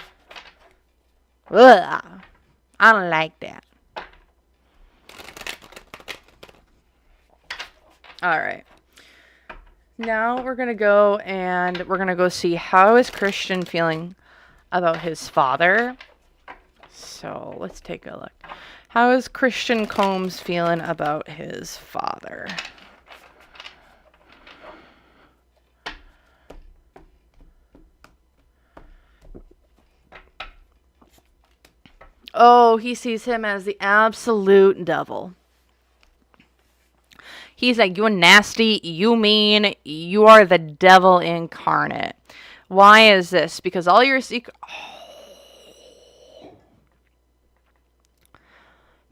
Ugh. I don't like that. Alright. Now we're going to go and we're going to go see how is Christian feeling about his father. So let's take a look. How is Christian Combs feeling about his father? Oh, he sees him as the absolute devil. He's like, you're nasty, you mean, you are the devil incarnate. Why is this? Because all your secret...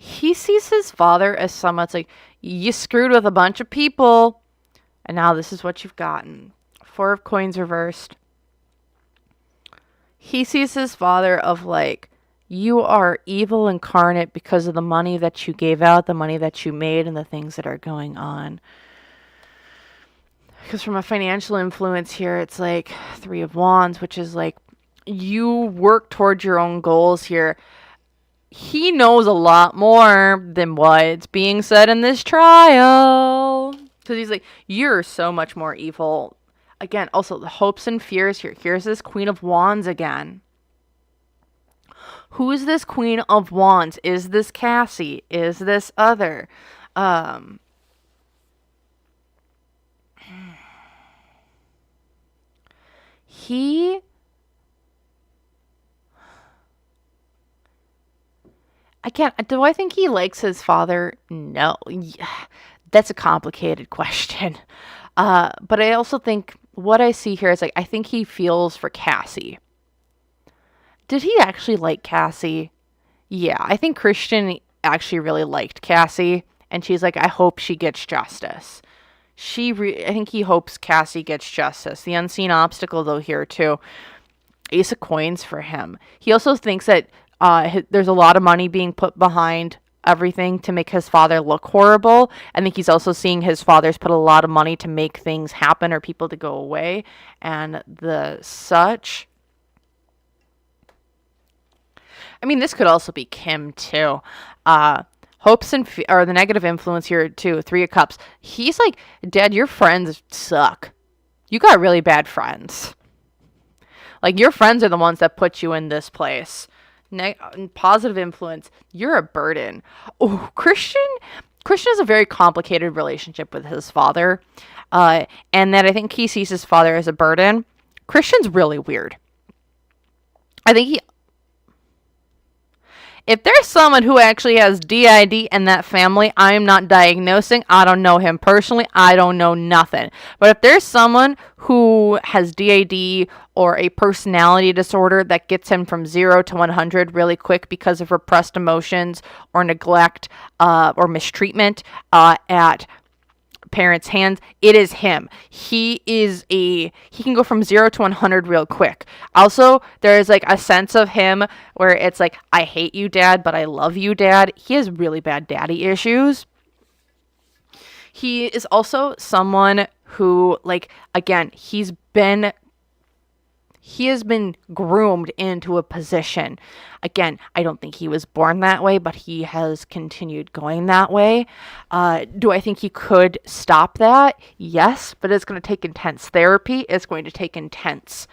He sees his father as someone that's like, you screwed with a bunch of people, and now this is what you've gotten. 4 of Coins reversed. He sees his father of like, you are evil incarnate because of the money that you gave out, the money that you made, and the things that are going on. Because from a financial influence here, it's like 3 of Wands, which is like, you work towards your own goals here. He knows a lot more than what's being said in this trial. Because he's like, you're so much more evil. Again, also the hopes and fears here. Here's this Queen of Wands again. Who is this Queen of Wands? Is this Cassie? Is this other? Again, do I think he likes his father? No. Yeah, that's a complicated question. But I also think what I see here is like, I think he feels for Cassie. Did he actually like Cassie? Yeah, I think Christian actually really liked Cassie. And she's like, I hope she gets justice. I think he hopes Cassie gets justice. The unseen obstacle, though, here, too. Ace of coins for him. He also thinks that there's a lot of money being put behind everything to make his father look horrible. I think he's also seeing his father's put a lot of money to make things happen or people to go away. And the such. I mean, this could also be Kim, too. Hopes and or the negative influence here, too. 3 of Cups. He's like, Dad, your friends suck. You got really bad friends. Like, your friends are the ones that put you in this place. Positive influence. You're a burden. Oh, Christian has a very complicated relationship with his father. And that I think he sees his father as a burden. Christian's really weird. I think if there's someone who actually has DID in that family, I'm not diagnosing. I don't know him personally. I don't know nothing. But if there's someone who has DID or a personality disorder that gets him from 0 to 100 really quick because of repressed emotions or neglect or mistreatment at parents' hands, it is him. He can go from 0 to 100 real quick. Also, there is like a sense of him where it's like, I hate you, Dad, but I love you, Dad. He has really bad daddy issues. He is also someone who, like, again, he has been groomed into a position. Again, I don't think he was born that way, but he has continued going that way. Do I think he could stop that? Yes, but it's going to take intense therapy. It's going to take intense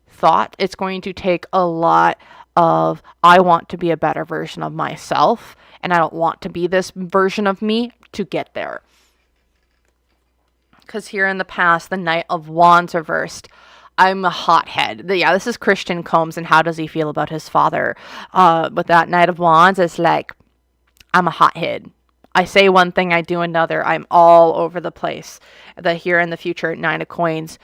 thought. It's going to take a lot of, I want to be a better version of myself, and I don't want to be this version of me to get there. Because here in the past, the Knight of Wands reversed. I'm a hothead. Yeah, this is Christan Combs, and how does he feel about his father? But that Knight of Wands is like, I'm a hothead. I say one thing, I do another. I'm all over the place. The here in the future, 9 of Coins.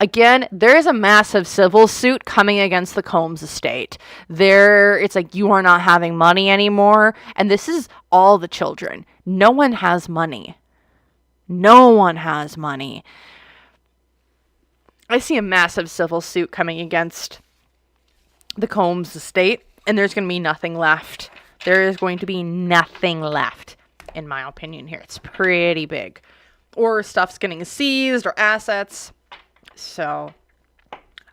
Again, there is a massive civil suit coming against the Combs estate. It's like, you are not having money anymore. And this is all the children. No one has money. No one has money. I see a massive civil suit coming against the Combs estate, and there's going to be nothing left. There is going to be nothing left, in my opinion here. It's pretty big. Or stuff's getting seized, or assets. So,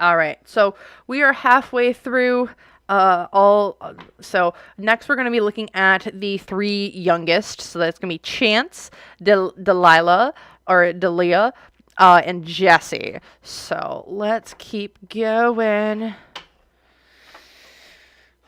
all right. So, we are halfway through so next we're going to be looking at the 3 youngest. So that's going to be Chance, Delia, and Jessie. So let's keep going.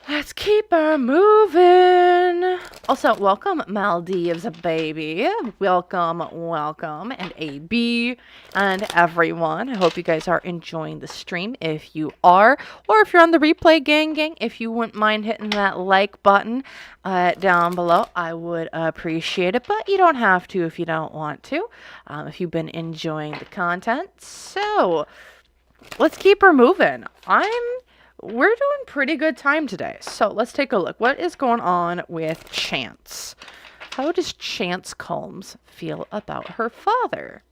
Let's keep her moving. Also, welcome Maldives, baby. Welcome, and AB, and everyone. I hope you guys are enjoying the stream. If you are, or if you're on the replay, gang, if you wouldn't mind hitting that like button down below, I would appreciate it. But you don't have to if you don't want to, if you've been enjoying the content. So, let's keep her moving. We're doing pretty good time today. So let's take a look. What is going on with Chance? How does Chance Combs feel about her father?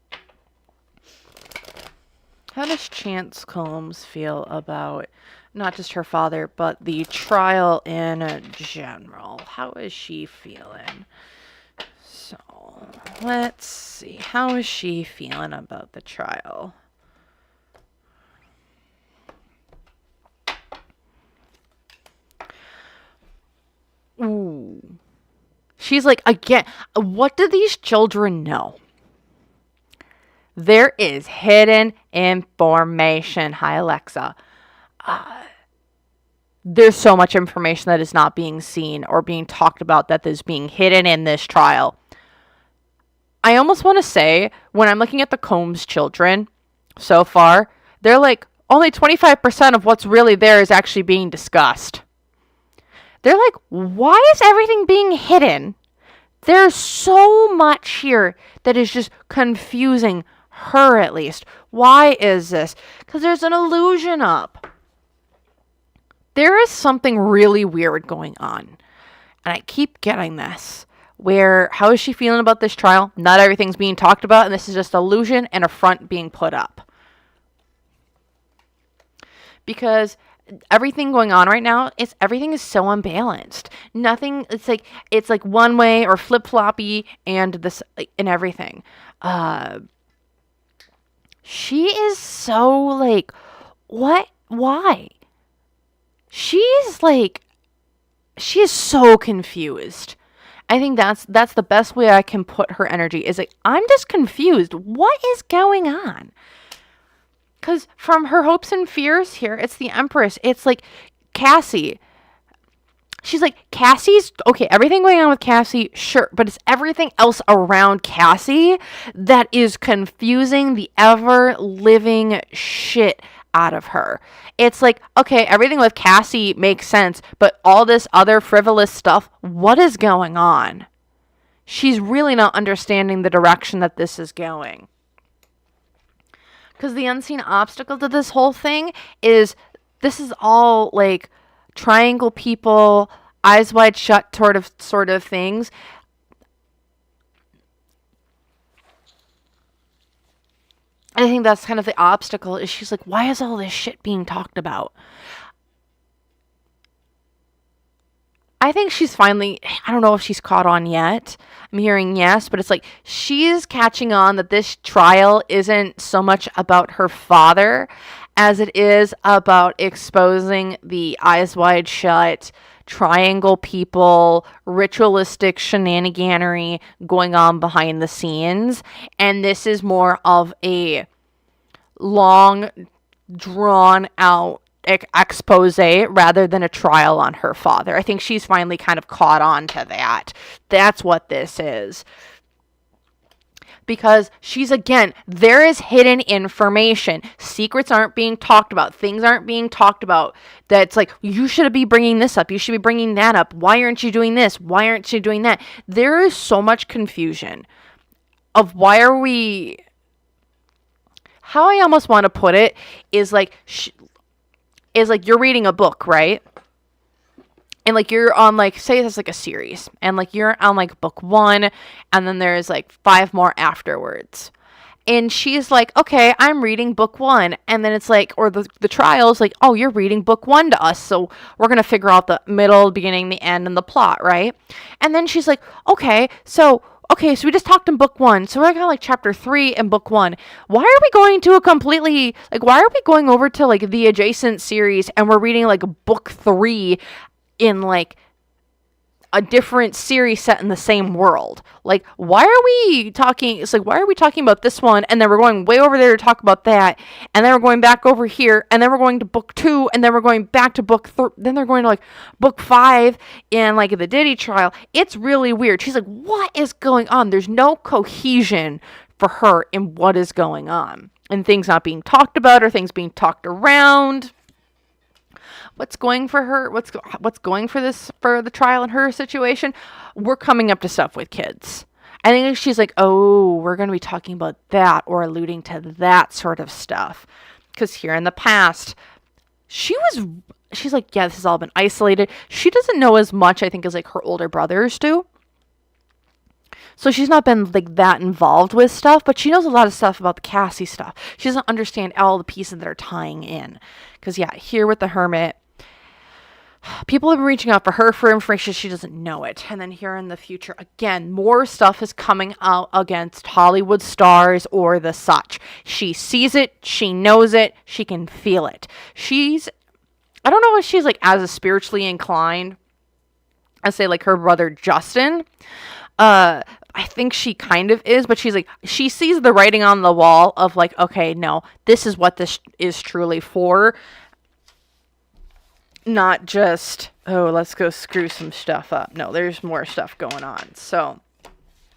How does Chance Combs feel about not just her father, but the trial in general? How is she feeling? So let's see. How is she feeling about the trial? Ooh. She's like, again, what do these children know? There is hidden information. Hi, Alexa. There's so much information that is not being seen or being talked about that is being hidden in this trial. I almost want to say, when I'm looking at the Combs children so far, they're like, only 25% of what's really there is actually being discussed. They're like, why is everything being hidden? There's so much here that is just confusing her, at least. Why is this? Because there's an illusion up. There is something really weird going on. And I keep getting this. Where, how is she feeling about this trial? Not everything's being talked about, and this is just illusion and a front being put up. Because everything going on right now is everything is so unbalanced. Nothing, it's like one way or flip-floppy and this and everything. She is so like, what? Why? She is so confused. I think that's the best way I can put her energy, is like, I'm just confused. What is going on? Because from her hopes and fears here, it's the Empress. It's like Cassie. She's like, Cassie's, okay, everything going on with Cassie, sure, but it's everything else around Cassie that is confusing the ever-living shit out of her. It's like, okay, everything with Cassie makes sense, but all this other frivolous stuff, what is going on? She's really not understanding the direction that this is going. Because the unseen obstacle to this whole thing is, this is all like triangle people, eyes wide shut sort of things. I think that's kind of the obstacle, is she's like, why is all this shit being talked about? I think she's finally, I don't know if she's caught on yet. I'm hearing yes, but it's like she's catching on that this trial isn't so much about her father as it is about exposing the eyes wide shut, triangle people, ritualistic shenaniganery going on behind the scenes. And this is more of a long, drawn out expose rather than a trial on her father. I think she's finally kind of caught on to that. That's what this is. Because she's, again, there is hidden information. Secrets aren't being talked about. Things aren't being talked about. That's like, you should be bringing this up. You should be bringing that up. Why aren't you doing this? Why aren't you doing that? There is so much confusion of why are we... How I almost want to put it is like... is like you're reading a book, right? And like you're on like, say it's like a series, and like you're on like book 1, and then there's like 5 more afterwards. And she's like, okay, I'm reading book 1. And then it's like, or the trial's like, oh, you're reading book 1 to us, so we're going to figure out the middle, beginning, the end, and the plot, right? And then she's like, okay, so we just talked in book 1, so we're kind of like chapter 3 in book 1. Why are we going to a completely, like, why are we going over to, like, the adjacent series, and we're reading, like, book 3 in, like, a different series set in the same world? Like, why are we talking, it's like, why are we talking about this one, and then we're going way over there to talk about that, and then we're going back over here, and then we're going to book 2, and then we're going back to book 3, then they're going to, like, book 5 in, like, the Diddy trial. It's really weird. She's like, what is going on? There's no cohesion for her in what is going on, and things not being talked about, or things being talked around. What's going for her? What's going for the trial in her situation? We're coming up to stuff with kids. I think she's like, oh, we're going to be talking about that, or alluding to that sort of stuff. Because here in the past, she's like, yeah, this has all been isolated. She doesn't know as much, I think, as like her older brothers do. So she's not been like that involved with stuff, but she knows a lot of stuff about the Cassie stuff. She doesn't understand all the pieces that are tying in. Because yeah, here with the Hermit, people have been reaching out for her for information. She doesn't know it. And then here in the future, again, more stuff is coming out against Hollywood stars or the such. She sees it. She knows it. She can feel it. I don't know if she's like as spiritually inclined as say like her brother Justin. I think she kind of is, but she's like, she sees the writing on the wall of like, okay, no, this is what this is truly for. Not just, oh, let's go screw some stuff up. No, there's more stuff going on. So,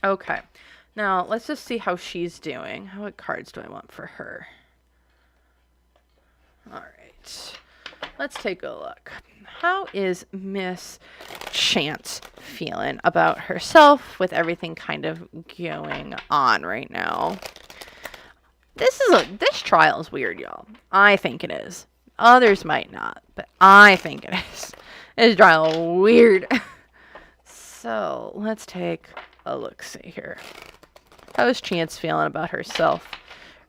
okay. Now, let's just see how she's doing. What cards do I want for her? All right. Let's take a look. how is Miss Chance feeling about herself with everything kind of going on right now? This trial is weird, y'all. I think it is. Others might not, but I think it is. This trial is weird. So let's take a look-see here. How is Chance feeling about herself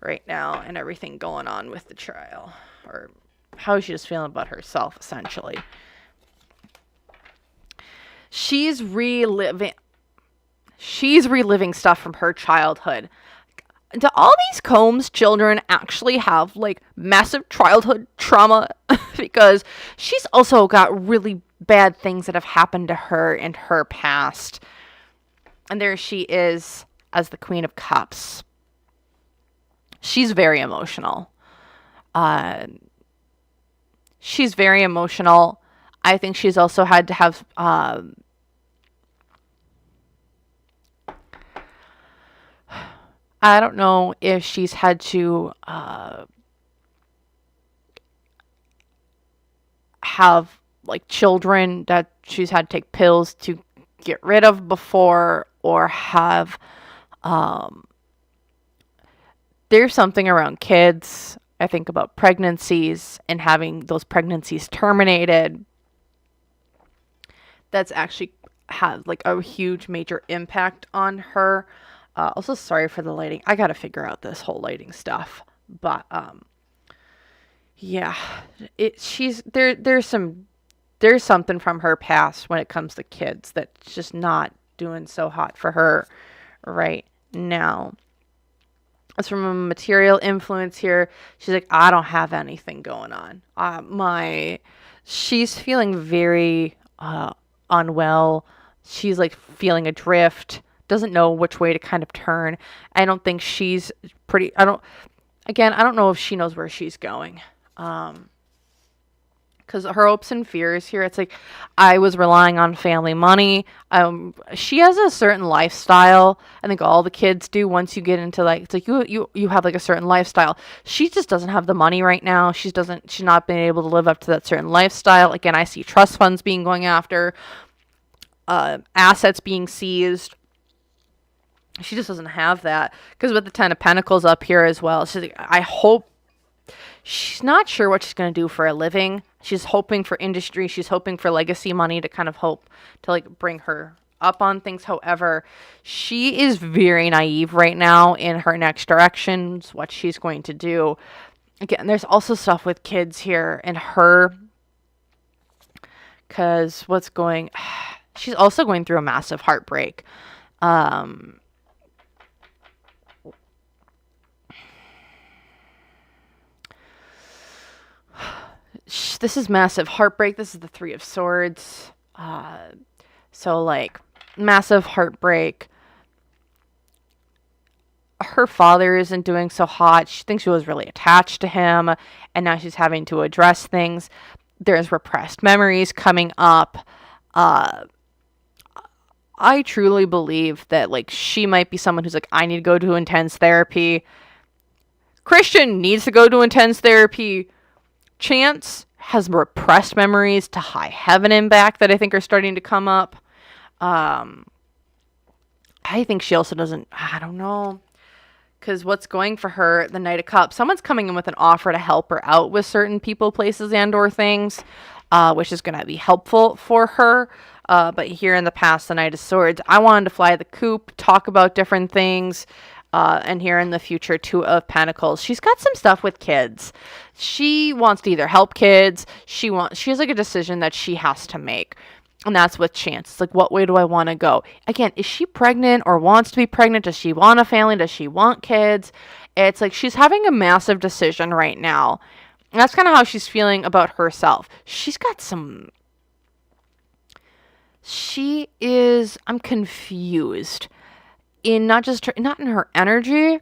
right now and everything going on with the trial? Or how is she just feeling about herself, essentially? She's reliving stuff from her childhood. Do all these Combs children actually have, like, massive childhood trauma? Because she's also got really bad things that have happened to her in her past. And there she is as the Queen of Cups. She's very emotional. She's very emotional. I think she's also had to have I don't know if she's had to have, like, children that she's had to take pills to get rid of before, or have there's something around kids. I think about pregnancies and having those pregnancies terminated. That's actually had, like, a huge major impact on her. Also, sorry for the lighting. I gotta figure out this whole lighting stuff. But yeah, there's something from her past when it comes to kids that's just not doing so hot for her right now. As from a material influence here, she's like, I don't have anything going on. She's feeling very unwell. She's, like, feeling adrift. Doesn't know which way to kind of turn. I don't think she's I don't know if she knows where she's going. Because her hopes and fears here, it's like, I was relying on family money. She has a certain lifestyle. I think all the kids do once you get into, like, it's like you have, like, a certain lifestyle. She just doesn't have the money right now. She's not been able to live up to that certain lifestyle. Again, I see trust funds being going after, assets being seized. She just doesn't have that. Because with the Ten of Pentacles up here as well, she's like, I hope. She's not sure what she's going to do for a living. She's hoping for industry. She's hoping for legacy money to kind of hope to, like, bring her up on things. However, she is very naive right now in her next directions, what she's going to do. Again, there's also stuff with kids here and her. Because she's also going through a massive heartbreak. This is massive heartbreak. This is the Three of Swords. So, like, massive heartbreak. Her father isn't doing so hot. She thinks she was really attached to him, and now she's having to address things. There's repressed memories coming up. I truly believe that, like, she might be someone who's like, I need to go to intense therapy. Christian needs to go to intense therapy. Chance has repressed memories to high heaven and back that I think are starting to come up. I think she also doesn't, I don't know. Because what's going for her, the Knight of Cups, someone's coming in with an offer to help her out with certain people, places, and or things, which is going to be helpful for her. But here in the past, the Knight of Swords, I wanted to fly the coop, talk about different things. And here in the future, Two of Pentacles. She's got some stuff with kids. She wants to either help kids. She has, like, a decision that she has to make. And that's with Chance. It's like, what way do I want to go? Again, is she pregnant or wants to be pregnant? Does she want a family? Does she want kids? It's like she's having a massive decision right now. And that's kind of how she's feeling about herself. She's got some... I'm confused. Not in her energy,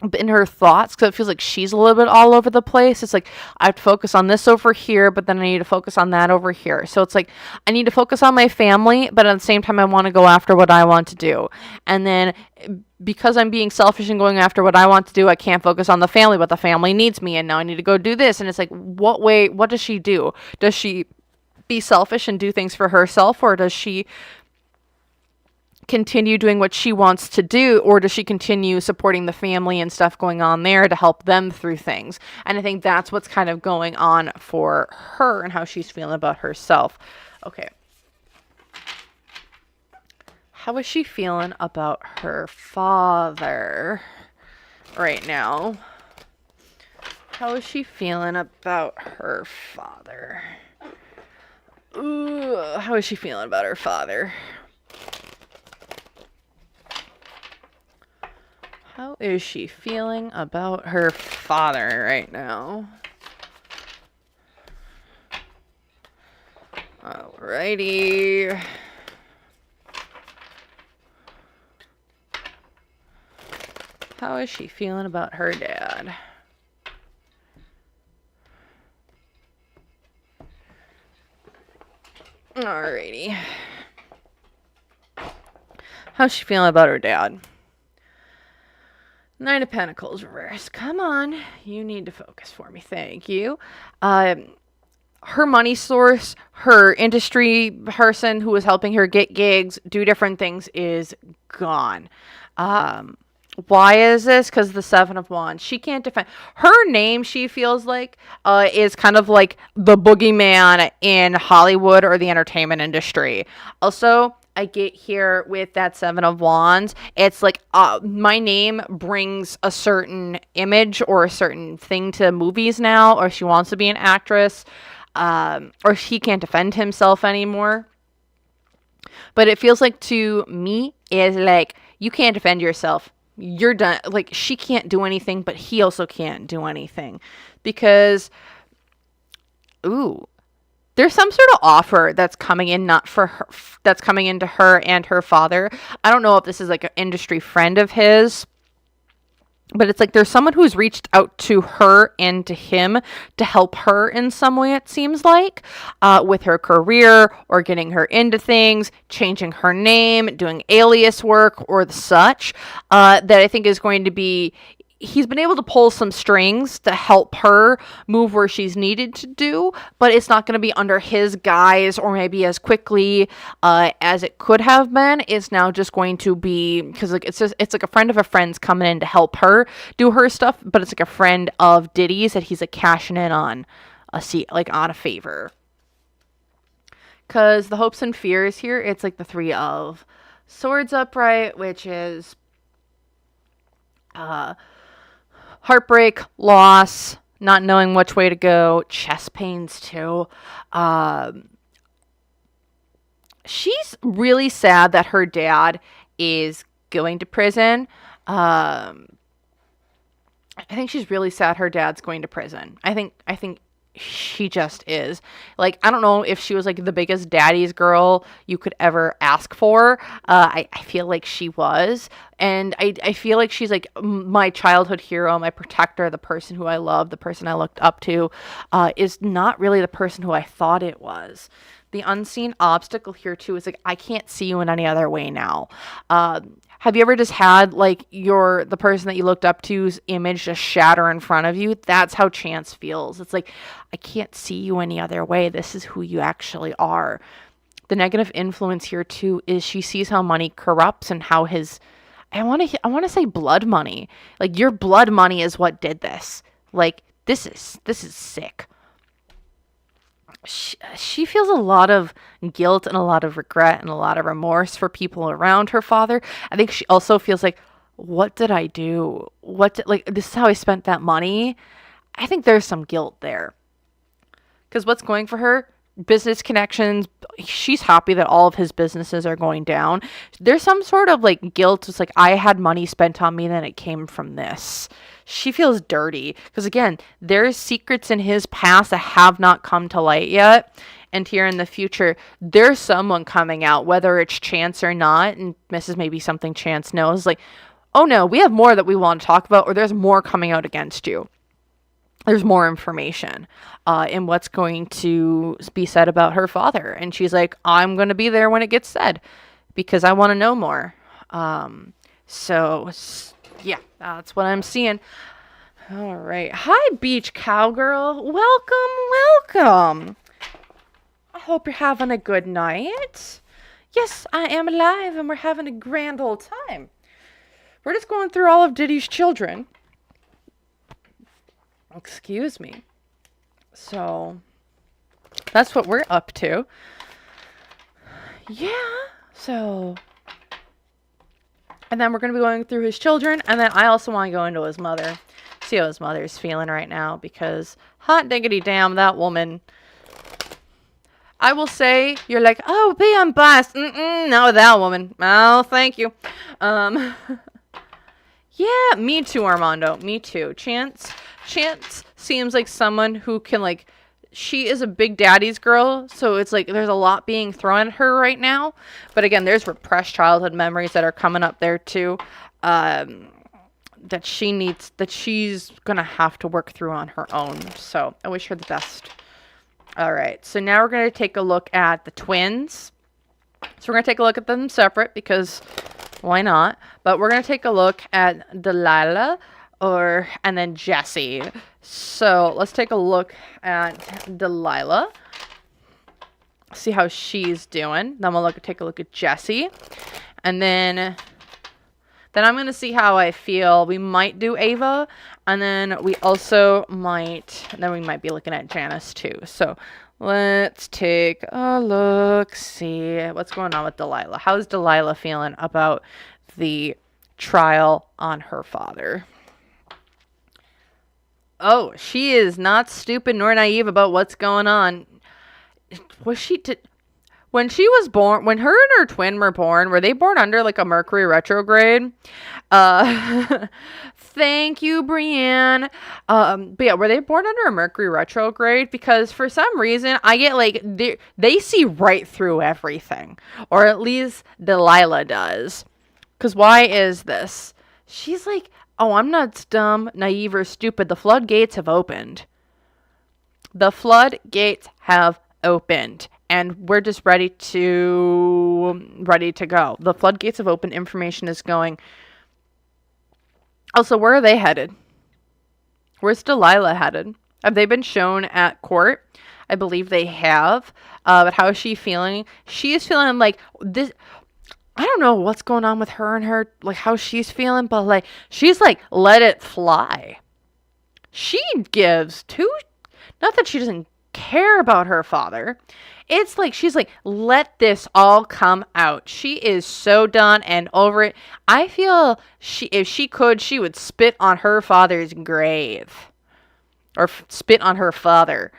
but in her thoughts, because it feels like she's a little bit all over the place. It's like, I have to focus on this over here, but then I need to focus on that over here. So it's like, I need to focus on my family, but at the same time, I want to go after what I want to do. And then because I'm being selfish and going after what I want to do, I can't focus on the family, but the family needs me, and now I need to go do this. And it's like, what does she do? Does she be selfish and do things for herself, or does she continue doing what she wants to do, or does she continue supporting the family and stuff going on there to help them through things? And I think that's what's kind of going on for her and how she's feeling about herself. Okay. How is she feeling about her father right now? How is she feeling about her father? Ooh, how is she feeling about her father? How is she feeling about her father right now? Alrighty. How is she feeling about her dad? Alrighty. How's she feeling about her dad? Nine of Pentacles reverse. Come on. You need to focus for me. Thank you. Her money source, her industry person who was helping her get gigs, do different things, is gone. Why is this? Because the Seven of Wands. She can't defend. Her name, she feels like, is kind of like the boogeyman in Hollywood or the entertainment industry. Also, I get here with that Seven of Wands, it's like my name brings a certain image or a certain thing to movies now, or she wants to be an actress, or he can't defend himself anymore. But it feels like to me is like, you can't defend yourself. You're done. Like, she can't do anything, but he also can't do anything because, there's some sort of offer that's coming in, not for her, that's coming into her and her father. I don't know if this is like an industry friend of his, but it's like there's someone who's reached out to her and to him to help her in some way, it seems like, with her career or getting her into things, changing her name, doing alias work or the such, that I think is going to be, he's been able to pull some strings to help her move where she's needed to do, but it's not going to be under his guise or maybe as quickly as it could have been. It's now just going to be, because like it's like a friend of a friend's coming in to help her do her stuff, but it's like a friend of Diddy's that he's like cashing in on on a favor. Because the hopes and fears here, it's like the Three of Swords upright, which is heartbreak, loss, not knowing which way to go, chest pains too. She's really sad that her dad is going to prison. I think she's really sad her dad's going to prison. I think she just is. Like, I don't know if she was like the biggest daddy's girl you could ever ask for. I feel like she was. And I feel like she's like my childhood hero, my protector, the person who I love, the person I looked up to, is not really the person who I thought it was. The unseen obstacle here too is like, I can't see you in any other way now. Have you ever just had like the person that you looked up to's image just shatter in front of you? That's how Chance feels. It's like, I can't see you any other way. This is who you actually are. The negative influence here too is she sees how money corrupts and how his, I want to say blood money. Like, your blood money is what did this. Like, this is sick. She feels a lot of guilt and a lot of regret and a lot of remorse for people around her father. I think she also feels like, what did I do? This is how I spent that money. I think there's some guilt there. Because what's going for her? Business connections. She's happy that all of his businesses are going down. There's some sort of like guilt. It's like, I had money spent on me, then it came from this. She feels dirty because, again, there's secrets in his past that have not come to light yet. And here in the future, there's someone coming out, whether it's Chance or not. And this is maybe something Chance knows. Like, oh no, we have more that we want to talk about, or there's more coming out against you. There's more information in what's going to be said about her father. And she's like, I'm going to be there when it gets said because I want to know more. So, yeah, that's what I'm seeing. All right. Hi, Beach Cowgirl. Welcome. I hope you're having a good night. Yes, I am alive and we're having a grand old time. We're just going through all of Diddy's children. Excuse me. So, that's what we're up to. Yeah. So, and then we're going to be going through his children. And then I also want to go into his mother. See how his mother's feeling right now. Because, hot diggity damn, that woman. I will say, you're like, oh, be unbiased. No, that woman. Oh, thank you. Yeah, me too, Armando. Me too. Chance seems like someone who can, like, she is a big daddy's girl, so it's like there's a lot being thrown at her right now. But again, there's repressed childhood memories that are coming up there too, that she's gonna have to work through on her own. So I wish her the best. All right, so now we're gonna take a look at the twins. So we're gonna take a look at them separate because why not? But we're gonna take a look at Delilah and then Jessie. So let's take a look at Delilah. See how she's doing. Then we'll take a look at Jessie. And then I'm going to see how I feel. We might do Ava. And then we might be looking at Janice too. So let's take a look. See what's going on with Delilah. How's Delilah feeling about the trial on her father? Oh, she is not stupid nor naive about what's going on. When she was born, when her and her twin were born, were they born under like a Mercury retrograde? Thank you, Brienne. But yeah, were they born under a Mercury retrograde? Because for some reason, I get like, they see right through everything. Or at least Delilah does. Because why is this? She's like, oh, I'm not dumb, naive, or stupid. The floodgates have opened. The floodgates have opened. And we're just ready to go. The floodgates have opened. Information is going. Also, where are they headed? Where's Delilah headed? Have they been shown at court? I believe they have. But how is she feeling? She is feeling like this. I don't know what's going on with her and her, like how she's feeling, but like she's like, let it fly. She gives not that she doesn't care about her father. It's like she's like, let this all come out. She is so done and over it. I feel if she could, she would spit on her father's grave or spit on her father,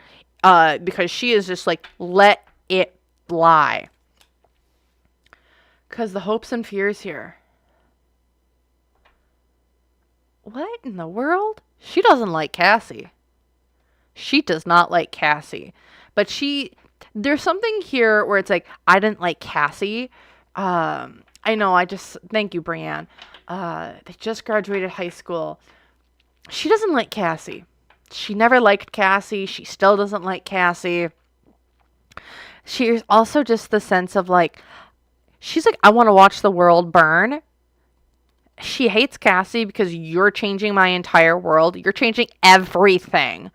because she is just like, let it fly. Because the hopes and fears here. What in the world? She doesn't like Cassie. She does not like Cassie. But there's something here where it's like, I didn't like Cassie. I know, thank you, Brienne. They just graduated high school. She doesn't like Cassie. She never liked Cassie. She still doesn't like Cassie. She's also just the sense of like, she's like, I want to watch the world burn. She hates Cassie because you're changing my entire world. You're changing everything.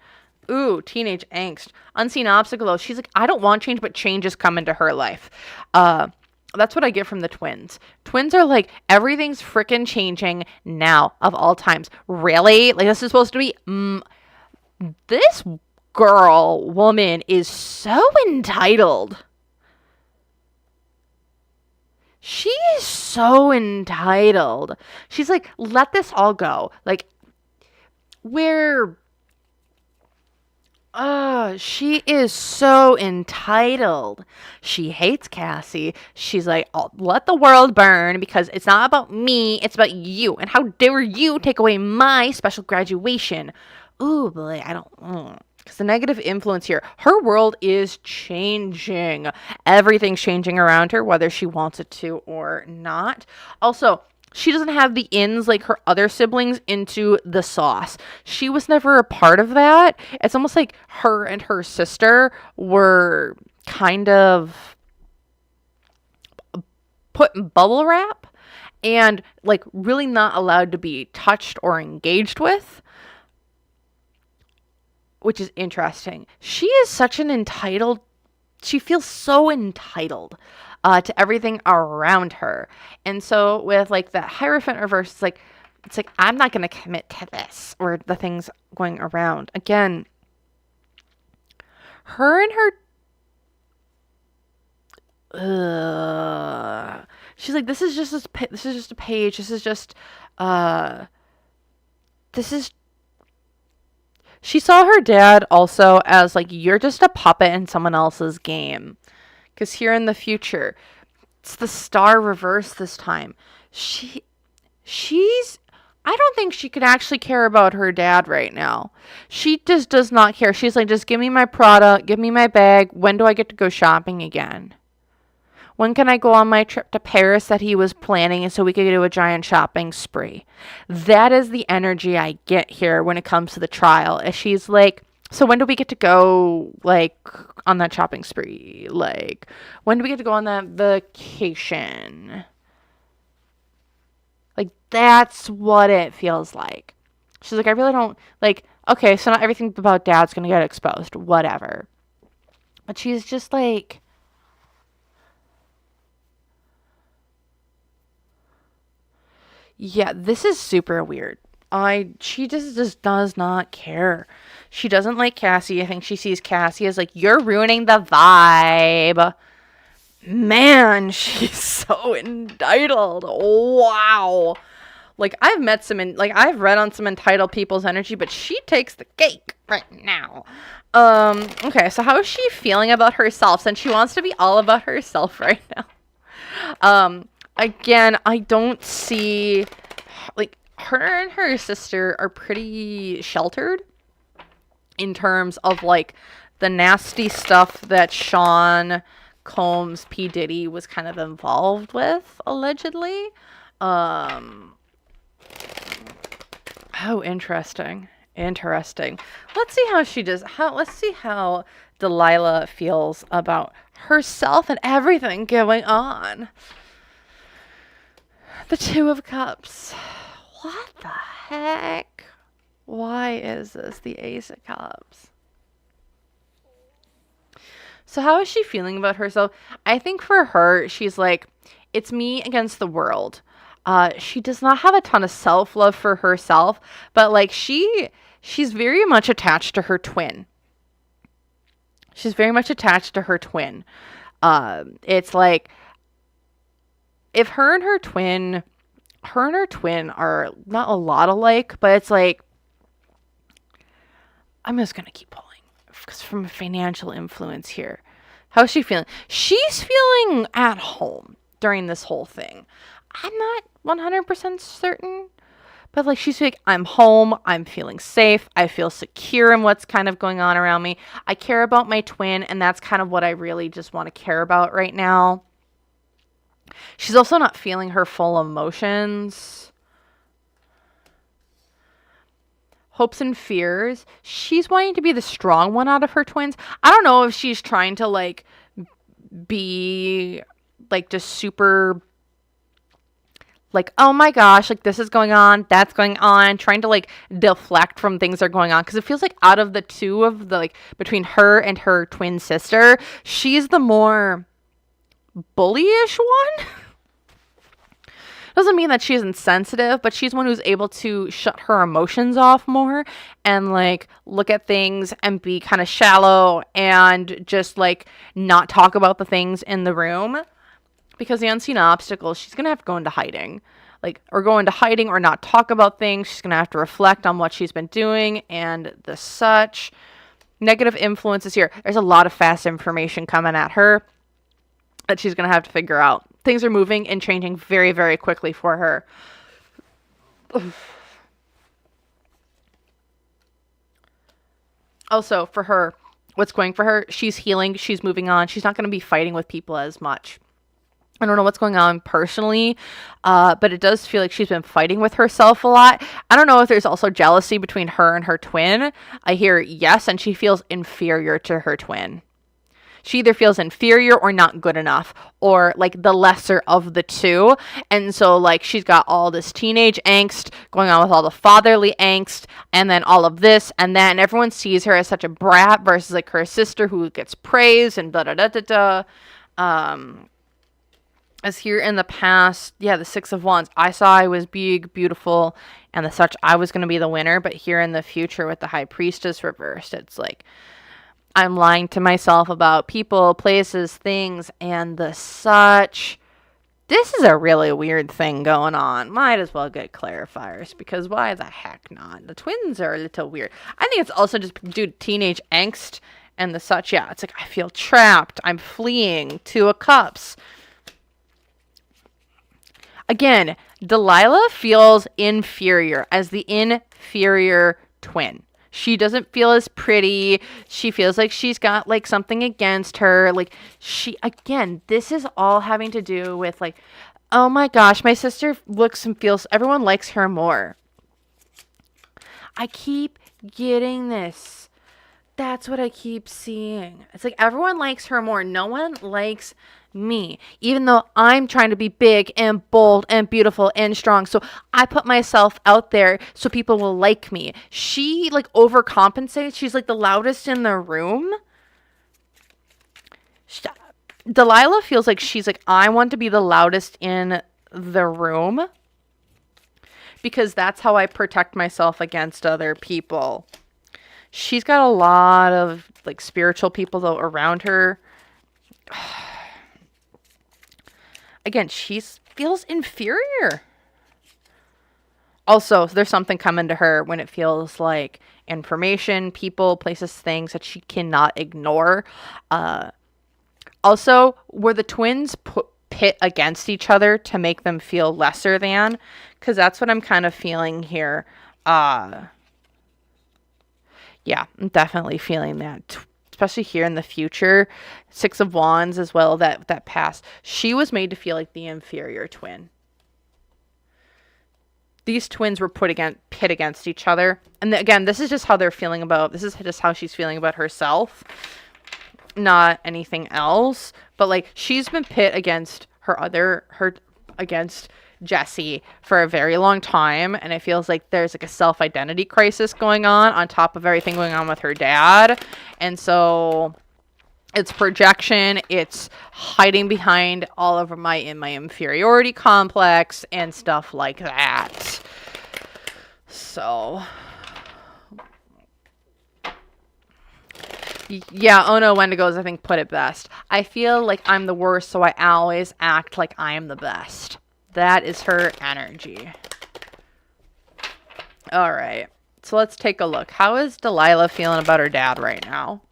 Ooh, teenage angst. Unseen obstacle, though. She's like, I don't want change, but change is coming to her life. That's what I get from the twins. Twins are like, everything's freaking changing now, of all times. Really? Like, this is supposed to be... this woman is so entitled. She is so entitled. She's like, let this all go. Like, she is so entitled. She hates Cassie. She's like, oh, let the world burn because it's not about me, it's about you. And how dare you take away my special graduation? Ooh, boy, I don't... Because the negative influence here, her world is changing. Everything's changing around her, whether she wants it to or not. Also, she doesn't have the ins like her other siblings into the sauce. She was never a part of that. It's almost like her and her sister were kind of put in bubble wrap. and like really not allowed to be touched or engaged with, which is interesting. She is such an entitled, she feels so entitled to everything around her. And so with like that Hierophant reverse, it's like I'm not going to commit to this, or the things going around. Again, her and her she's like, this is just a page. This is just this is she saw her dad also as like, you're just a puppet in someone else's game. Because here in the future, it's the star reverse this time. She's I don't think she could actually care about her dad right now. She just does not care. She's like, just give me my product, give me my bag. When do I get to go shopping again? When can I go on my trip to Paris that he was planning so we could do a giant shopping spree? That is the energy I get here when it comes to the trial. And she's like, so when do we get to go, like, on that shopping spree? Like, when do we get to go on that vacation? Like, that's what it feels like. She's like, I really don't, like, okay, so not everything about dad's going to get exposed. Whatever. But she's just like, yeah, this is super weird. She just does not care. She doesn't like Cassie. I think she sees Cassie as like, you're ruining the vibe. Man, she's so entitled. Wow. Like, I've read on some entitled people's energy, but she takes the cake right now. Okay, so how is she feeling about herself, since she wants to be all about herself right now? Again, I don't see, like, her and her sister are pretty sheltered in terms of, like, the nasty stuff that Sean Combs, P. Diddy, was kind of involved with, allegedly. Oh, interesting. Interesting. Let's see how she does. Let's see how Delilah feels about herself and everything going on. The Two of Cups. What the heck? Why is this the Ace of Cups? So how is she feeling about herself? I think for her, she's like, it's me against the world. She does not have a ton of self-love for herself, but like she's very much attached to her twin. She's very much attached to her twin. It's like, if her and her twin are not a lot alike, but it's like, I'm just going to keep pulling because from a financial influence here. How's she feeling? She's feeling at home during this whole thing. I'm not 100% certain, but like, she's like, I'm home. I'm feeling safe. I feel secure in what's kind of going on around me. I care about my twin, and that's kind of what I really just want to care about right now. She's also not feeling her full emotions. Hopes and fears. She's wanting to be the strong one out of her twins. I don't know if she's trying to like be like just super like, oh my gosh, like this is going on, that's going on, trying to like deflect from things that are going on. Because it feels like out of the two of the, like, between her and her twin sister, she's the more bullyish one. Doesn't mean that she's insensitive, but she's one who's able to shut her emotions off more and like look at things and be kind of shallow and just like not talk about the things in the room. Because the unseen obstacle, she's going to have to go into hiding. Like, or go into hiding or not talk about things. She's going to have to reflect on what she's been doing and the such. Negative influences here. There's a lot of fast information coming at her that she's going to have to figure out. Things are moving and changing very, very quickly for her. Also, for her, what's going for her, she's healing, she's moving on. She's not going to be fighting with people as much. I don't know what's going on personally, but it does feel like she's been fighting with herself a lot. I don't know if there's also jealousy between her and her twin. I hear yes, and she feels inferior to her twin. She either feels inferior or not good enough, or like the lesser of the two. And so like she's got all this teenage angst going on with all the fatherly angst, and then all of this, and then everyone sees her as such a brat versus like her sister who gets praised and da da da da da. As here in the past, yeah, the Six of Wands, I saw I was big, beautiful, and the such, I was going to be the winner. But here in the future with the High Priestess reversed, it's like I'm lying to myself about people, places, things, and the such. This is a really weird thing going on. Might as well get clarifiers, because why the heck not? The twins are a little weird. I think it's also just due to teenage angst and the such. Yeah, it's like I feel trapped. I'm fleeing. Two of Cups. Again, Delilah feels inferior as the inferior twin. She doesn't feel as pretty. She feels like she's got like something against her. Like again, this is all having to do with like, oh my gosh, my sister looks and feels, everyone likes her more. I keep getting this. That's what I keep seeing. It's like everyone likes her more. No one likes me, even though I'm trying to be big and bold and beautiful and strong. So I put myself out there so people will like me. She like overcompensates. She's like the loudest in the room. Delilah feels like she's like, I want to be the loudest in the room because that's how I protect myself against other people. She's got a lot of like spiritual people though around her. Again, she feels inferior. Also, there's something coming to her when it feels like information, people, places, things that she cannot ignore. Also, were the twins pit against each other to make them feel lesser than? Because that's what I'm kind of feeling here. Yeah, I'm definitely feeling that. Especially here in the future. Six of Wands as well, that past. She was made to feel like the inferior twin. These twins were pit against each other. And again, this is just how they're feeling about, this is just how she's feeling about herself. Not anything else. But like, she's been pit against against Jessie for a very long time, and it feels like there's like a self-identity crisis going on top of everything going on with her dad. And so it's projection, it's hiding behind all of my inferiority complex and stuff like that. So yeah, oh no, Wendigos I think put it best. I feel like I'm the worst, so I always act like I am the best. That is her energy. All right. So let's take a look. How is Delilah feeling about her dad right now?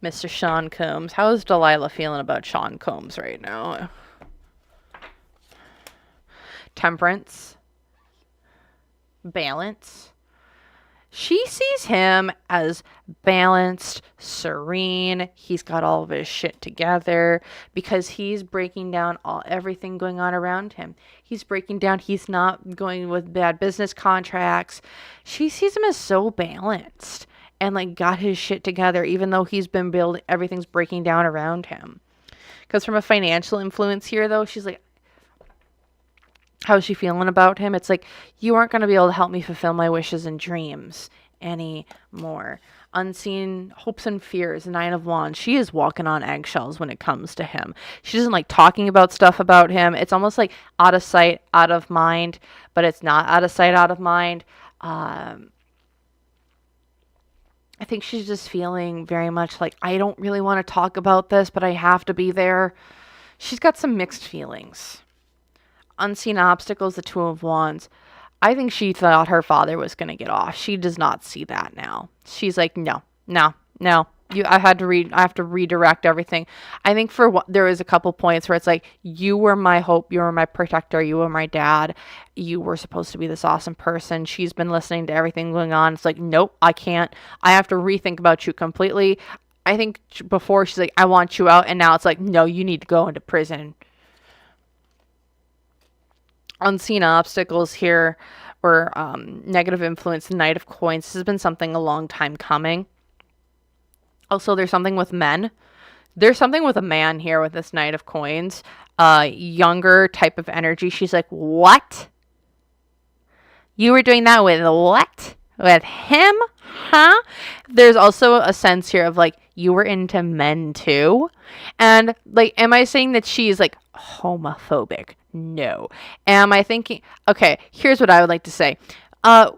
Mr. Sean Combs. How is Delilah feeling about Sean Combs right now? Temperance. Balance. She sees him as balanced, serene. He's got all of his shit together because he's breaking down everything going on around him. He's breaking down. He's not going with bad business contracts. She sees him as so balanced and like got his shit together, even though he's been building, everything's breaking down around him. Because from a financial influence here, though, she's like, how's she feeling about him? It's like, you aren't going to be able to help me fulfill my wishes and dreams anymore. Unseen hopes and fears, Nine of Wands. She is walking on eggshells when it comes to him. She doesn't like talking about stuff about him. It's almost like out of sight, out of mind, but it's not out of sight, out of mind. I think she's just feeling very much like, I don't really want to talk about this, but I have to be there. She's got some mixed feelings. Unseen obstacles, the Two of Wands. I think she thought her father was going to get off. She does not see that now. She's like, no. I have to redirect everything. I think there was a couple points where it's like, you were my hope, you were my protector, you were my dad, you were supposed to be this awesome person. She's been listening to everything going on. It's like, nope, I can't. I have to rethink about you completely. I think before she's like, I want you out, and now it's like, no, you need to go into prison. Unseen obstacles here, or negative influence, the Knight of Coins. This has been something a long time coming. Also, there's something with men. There's something with a man here with this Knight of Coins. Younger type of energy. She's like, what? You were doing that with what? With him? Huh? There's also a sense here of like, you were into men too. And like, am I saying that she's like homophobic? No. Am I thinking, okay, here's what I would like to say.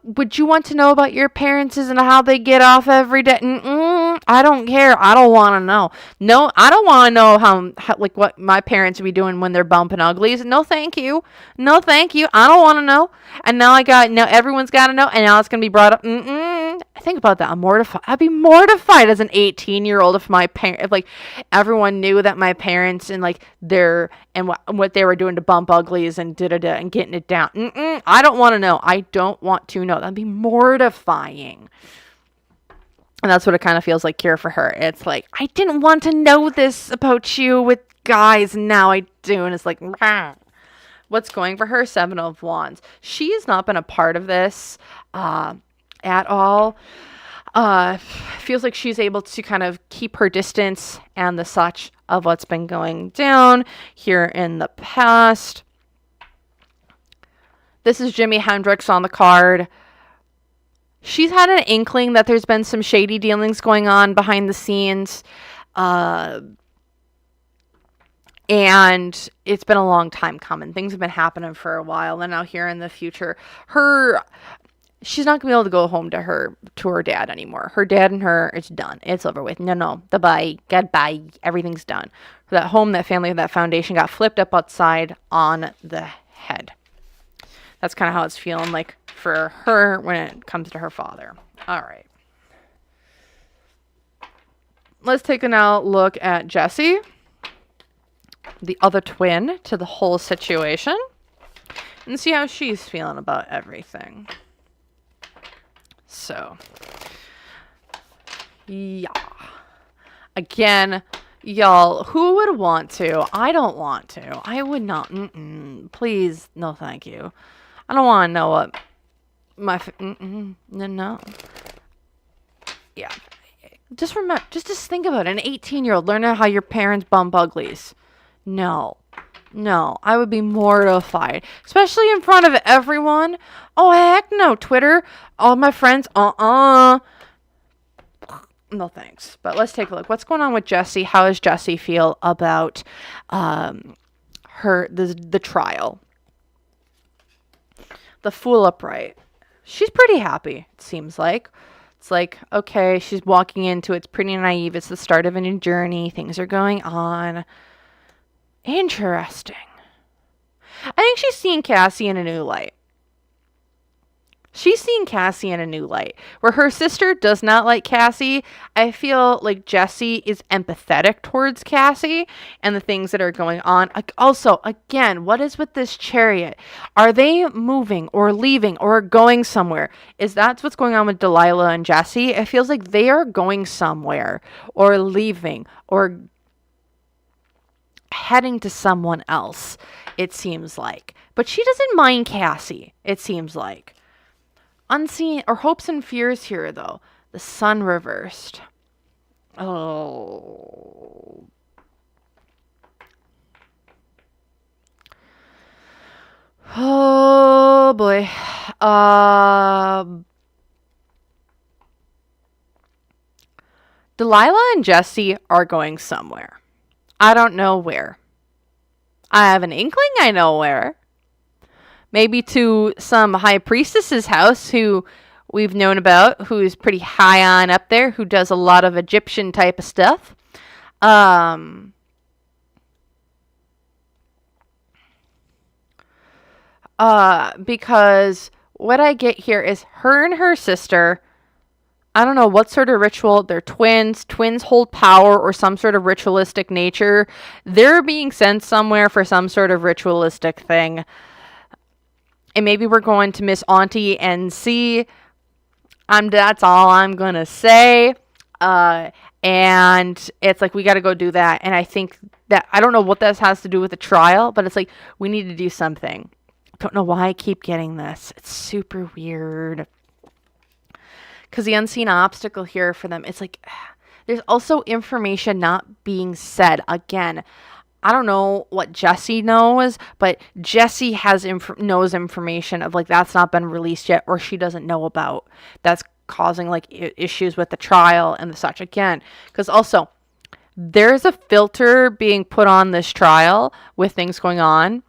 Would you want to know about your parents and how they get off every day? I don't care. I don't want to know. No, I don't want to know how like what my parents would be doing when they're bumping uglies. No, thank you. No, thank you. I don't want to know. And now everyone's got to know, and now it's gonna be brought up. Think about that. I'm mortified. I'd be mortified as an 18-year-old if if like everyone knew that my parents and like what they were doing to bump uglies and and getting it down. I don't want to know. I don't want to know. That'd be mortifying. And that's what it kind of feels like here for her. It's like, I didn't want to know this about you with guys, and now I do. And it's like, rah. What's going for her? 7 of Wands. She has not been a part of this at all. Feels like she's able to kind of keep her distance and the such of what's been going down here in the past. This is Jimi Hendrix on the card. She's had an inkling that there's been some shady dealings going on behind the scenes. And it's been a long time coming. Things have been happening for a while. And now here in the future, she's not going to be able to go home to her dad anymore. Her dad and her, it's done. It's over with. No. Bye-bye. Goodbye. Everything's done. That home, that family, that foundation got flipped up outside on the head. That's kind of how it's feeling like for her when it comes to her father. All right. Let's take a now look at Jessie, the other twin to the whole situation, and see how she's feeling about everything. So, yeah. Again, y'all, who would want to? I don't want to. I would not. Please, no thank you. I don't want to know what no. Yeah. Just remember, just think about it. An 18-year-old learning how your parents bump uglies. No, I would be mortified, especially in front of everyone. Oh, heck no, Twitter, all my friends, no thanks. But let's take a look. What's going on with Jessie? How does Jessie feel about the trial? The Fool upright. She's pretty happy, it seems like. It's like, okay, she's walking into it's pretty naive. It's the start of a new journey. Things are going on. Interesting. I think she's seeing Cassie in a new light. Where her sister does not like Cassie, I feel like Jessie is empathetic towards Cassie and the things that are going on. Also, again, what is with this Chariot? Are they moving or leaving or going somewhere? Is that what's going on with Delilah and Jessie? It feels like they are going somewhere or leaving or heading to someone else, it seems like. But she doesn't mind Cassie, it seems like. Unseen or hopes and fears here, though. The Sun reversed. Oh. Oh, boy. Delilah and Jessie are going somewhere. I don't know where. I have an inkling I know where. Maybe to some high priestess's house who we've known about, who is pretty high on up there, who does a lot of Egyptian type of stuff. Because what I get here is her and her sister, I don't know what sort of ritual, they're twins. Twins hold power or some sort of ritualistic nature. They're being sent somewhere for some sort of ritualistic thing. And maybe we're going to Miss Auntie and see. That's all I'm going to say. And it's like, we got to go do that. And I think that, I don't know what this has to do with the trial, but it's like, we need to do something. Don't know why I keep getting this. It's super weird. Because the unseen obstacle here for them, it's like, there's also information not being said. Again, I don't know what Jessie knows, but Jessie knows information of like that's not been released yet, or she doesn't know about. That's causing like issues with the trial and the such. Again, because also there's a filter being put on this trial with things going on.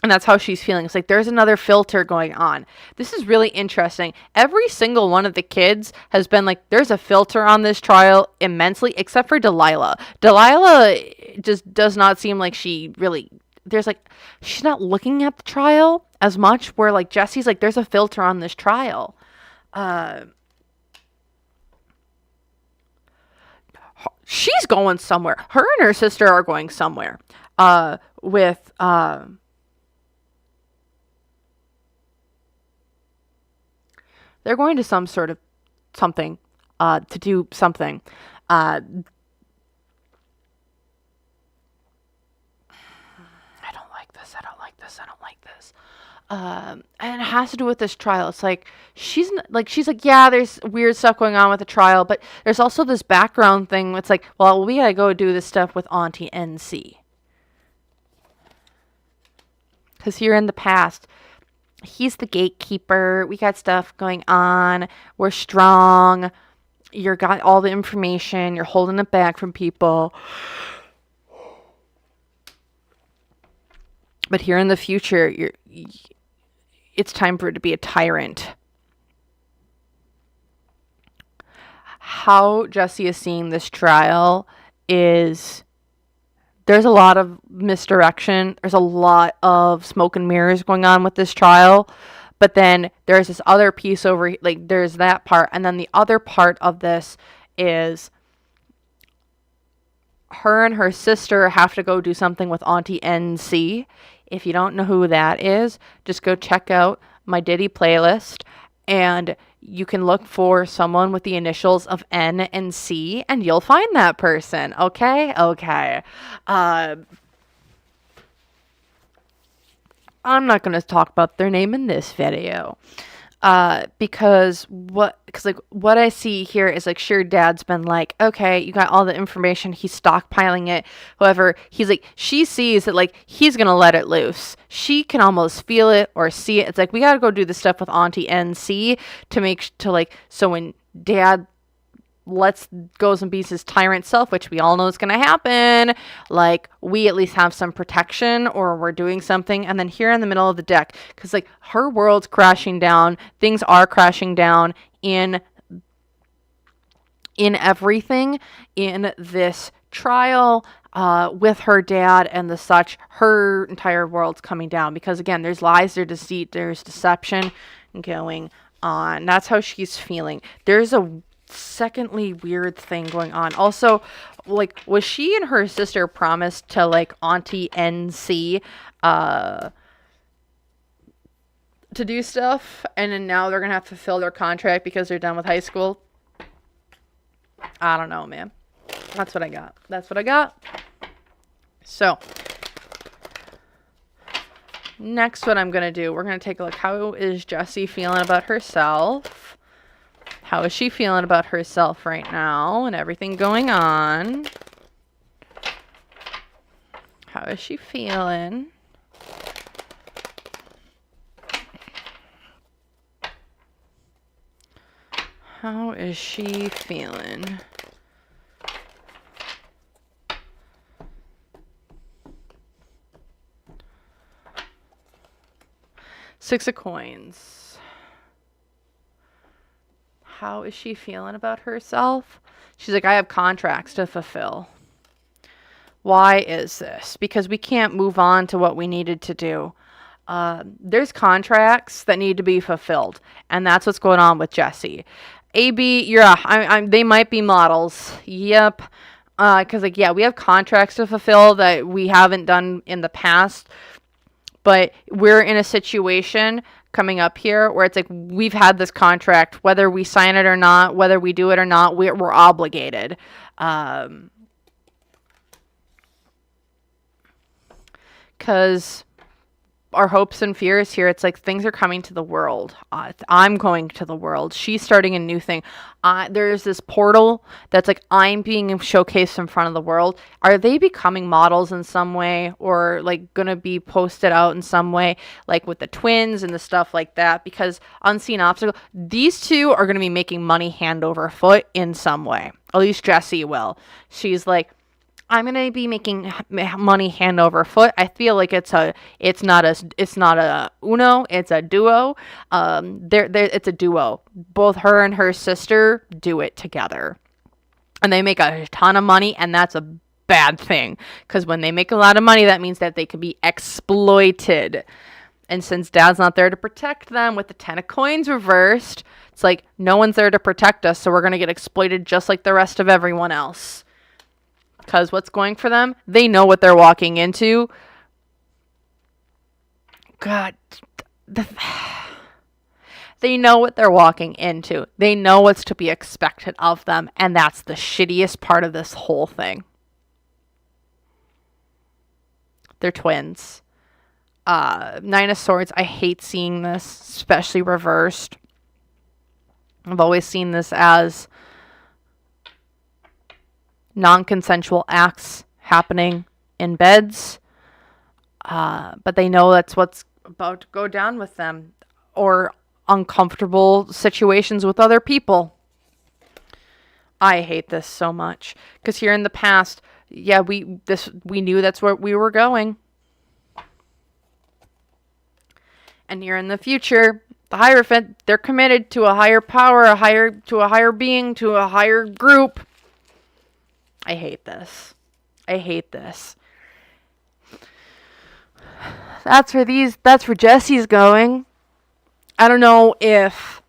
And that's how she's feeling. It's like there's another filter going on. This is really interesting. Every single one of the kids has been like, there's a filter on this trial immensely, except for Delilah. Delilah just does not seem like she really, she's not looking at the trial as much, where like Jessie's like, there's a filter on this trial. She's going somewhere. Her and her sister are going somewhere. They're going to some sort of something, to do something. I don't like this. I don't like this. I don't like this. And it has to do with this trial. It's like she's like, yeah, there's weird stuff going on with the trial, but there's also this background thing. It's like, well, we gotta go do this stuff with Auntie NC. Because here in the past, he's the gatekeeper. We got stuff going on. We're strong. You got all the information. You're holding it back from people. But here in the future, it's time for it to be a tyrant. How Jessie is seeing this trial is there's a lot of misdirection. There's a lot of smoke and mirrors going on with this trial. But then there's this other piece over, like there's that part. And then the other part of this is her and her sister have to go do something with Auntie NC. If you don't know who that is, just go check out my Diddy playlist. And you can look for someone with the initials of N and C, and you'll find that person. Okay? Okay. I'm not going to talk about their name in this video. Because what I see here is like, sure, Dad's been like, okay, you got all the information, he's stockpiling it. However, he's like, she sees that like he's gonna let it loose. She can almost feel it or see it. It's like, we gotta go do the stuff with Auntie NC so when Dad goes and beats his tyrant self, which we all know is going to happen, like we at least have some protection, or we're doing something. And then here in the middle of the deck, because like her world's crashing down, things are crashing down in everything in this trial, with her dad and the such. Her entire world's coming down because again, there's lies, there's deceit, there's deception going on. That's how she's feeling. There's a secondly weird thing going on. Also, like, was she and her sister promised to like Auntie NC to do stuff, and then now they're gonna have to fulfill their contract because they're done with high school? I don't know, man. That's what I got. So next, what I'm gonna do, we're gonna take a look. How is Jessie feeling about herself? How is she feeling about herself right now and everything going on? How is she feeling? How is she feeling? Six of Coins. How is she feeling about herself? She's like, I have contracts to fulfill. Why is this? Because we can't move on to what we needed to do. There's contracts that need to be fulfilled. And that's what's going on with Jessie. AB, they might be models. Yep. Because like, yeah, we have contracts to fulfill that we haven't done in the past. But we're in a situation coming up here where it's like, we've had this contract, whether we sign it or not, whether we do it or not, we're obligated. Because our hopes and fears here. It's like things are coming to the world. I'm going to the world. She's starting a new thing. There's this portal that's like I'm being showcased in front of the world. Are they becoming models in some way, or like gonna be posted out in some way, like with the twins and the stuff like that? Because unseen obstacle, these two are gonna be making money hand over foot in some way. At least Jessie will. She's like, I'm gonna be making money hand over foot. I feel like it's not a uno, it's a duo. It's a duo. Both her and her sister do it together, and they make a ton of money, and that's a bad thing, because when they make a lot of money, that means that they can be exploited. And since Dad's not there to protect them, with the 10 of coins reversed, it's like no one's there to protect us, so we're gonna get exploited just like the rest of everyone else. Because what's going for them? They know what they're walking into. God. They know what they're walking into. They know what's to be expected of them. And that's the shittiest part of this whole thing. They're twins. Nine of Swords. I hate seeing this, especially reversed. I've always seen this as non-consensual acts happening in beds, but they know that's what's about to go down with them, or uncomfortable situations with other people. I hate this so much, because here in the past, yeah, we knew that's where we were going, and here in the future, the Hierophant, they're committed to a higher power, a higher being, to a higher group. I hate this. I hate this. That's where Jessie's going. I don't know if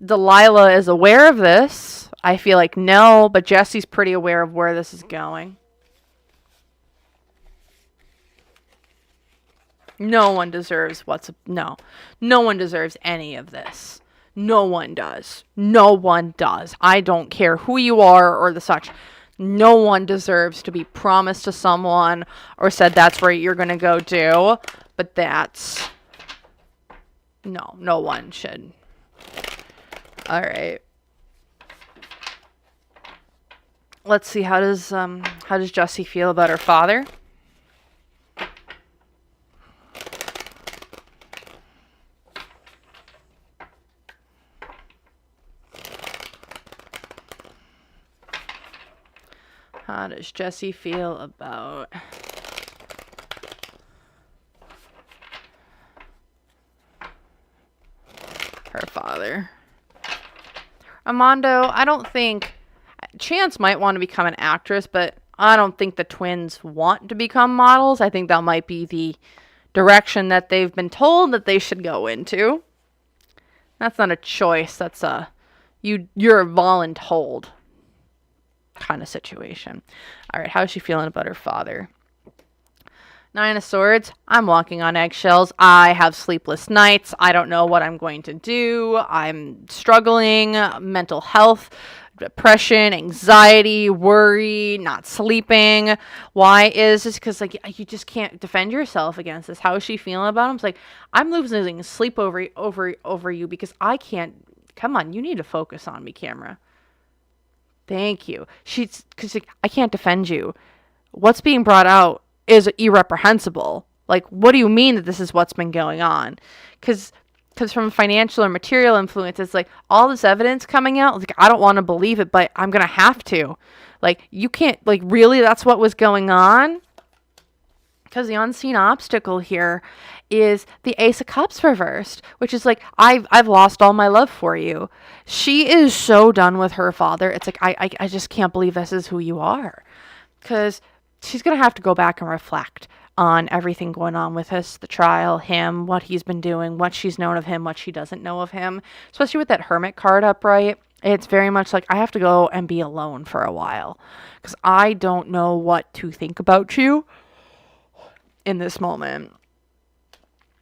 Delilah is aware of this. I feel like no, but Jessie's pretty aware of where this is going. No one deserves no one deserves any of this. No one does. No one does. I don't care who you are or the such. No one deserves to be promised to someone or said that's where you're going to go do. But that's... No one should. All right. Let's see. How does Jessie feel about her father? How does Jessie feel about her father? Armando, I don't think... Chance might want to become an actress, but I don't think the twins want to become models. I think that might be the direction that they've been told that they should go into. That's not a choice. That's you're voluntold kind of situation. All right, how's she feeling about her father? Nine of Swords. I'm walking on eggshells. I have sleepless nights. I don't know what I'm going to do. I'm struggling. Mental health, depression, anxiety, worry, not sleeping. Why is this? Because like you just can't defend yourself against this. How is she feeling about him? It's like, I'm losing sleep over you because I can't. Come on, you need to focus on me, camera. Thank you. Because like, I can't defend you. What's being brought out is irreprehensible. Like, what do you mean that this is what's been going on? Because from financial or material influence, it's like all this evidence coming out. Like, I don't want to believe it, but I'm gonna have to. Like, you can't. Like, really, that's what was going on. Because the unseen obstacle here is the Ace of Cups reversed, which is like, I've lost all my love for you. She is so done with her father. It's like, I just can't believe this is who you are. Because she's going to have to go back and reflect on everything going on with us, the trial, him, what he's been doing, what she's known of him, what she doesn't know of him. Especially with that Hermit card upright. It's very much like, I have to go and be alone for a while. Because I don't know what to think about you in this moment.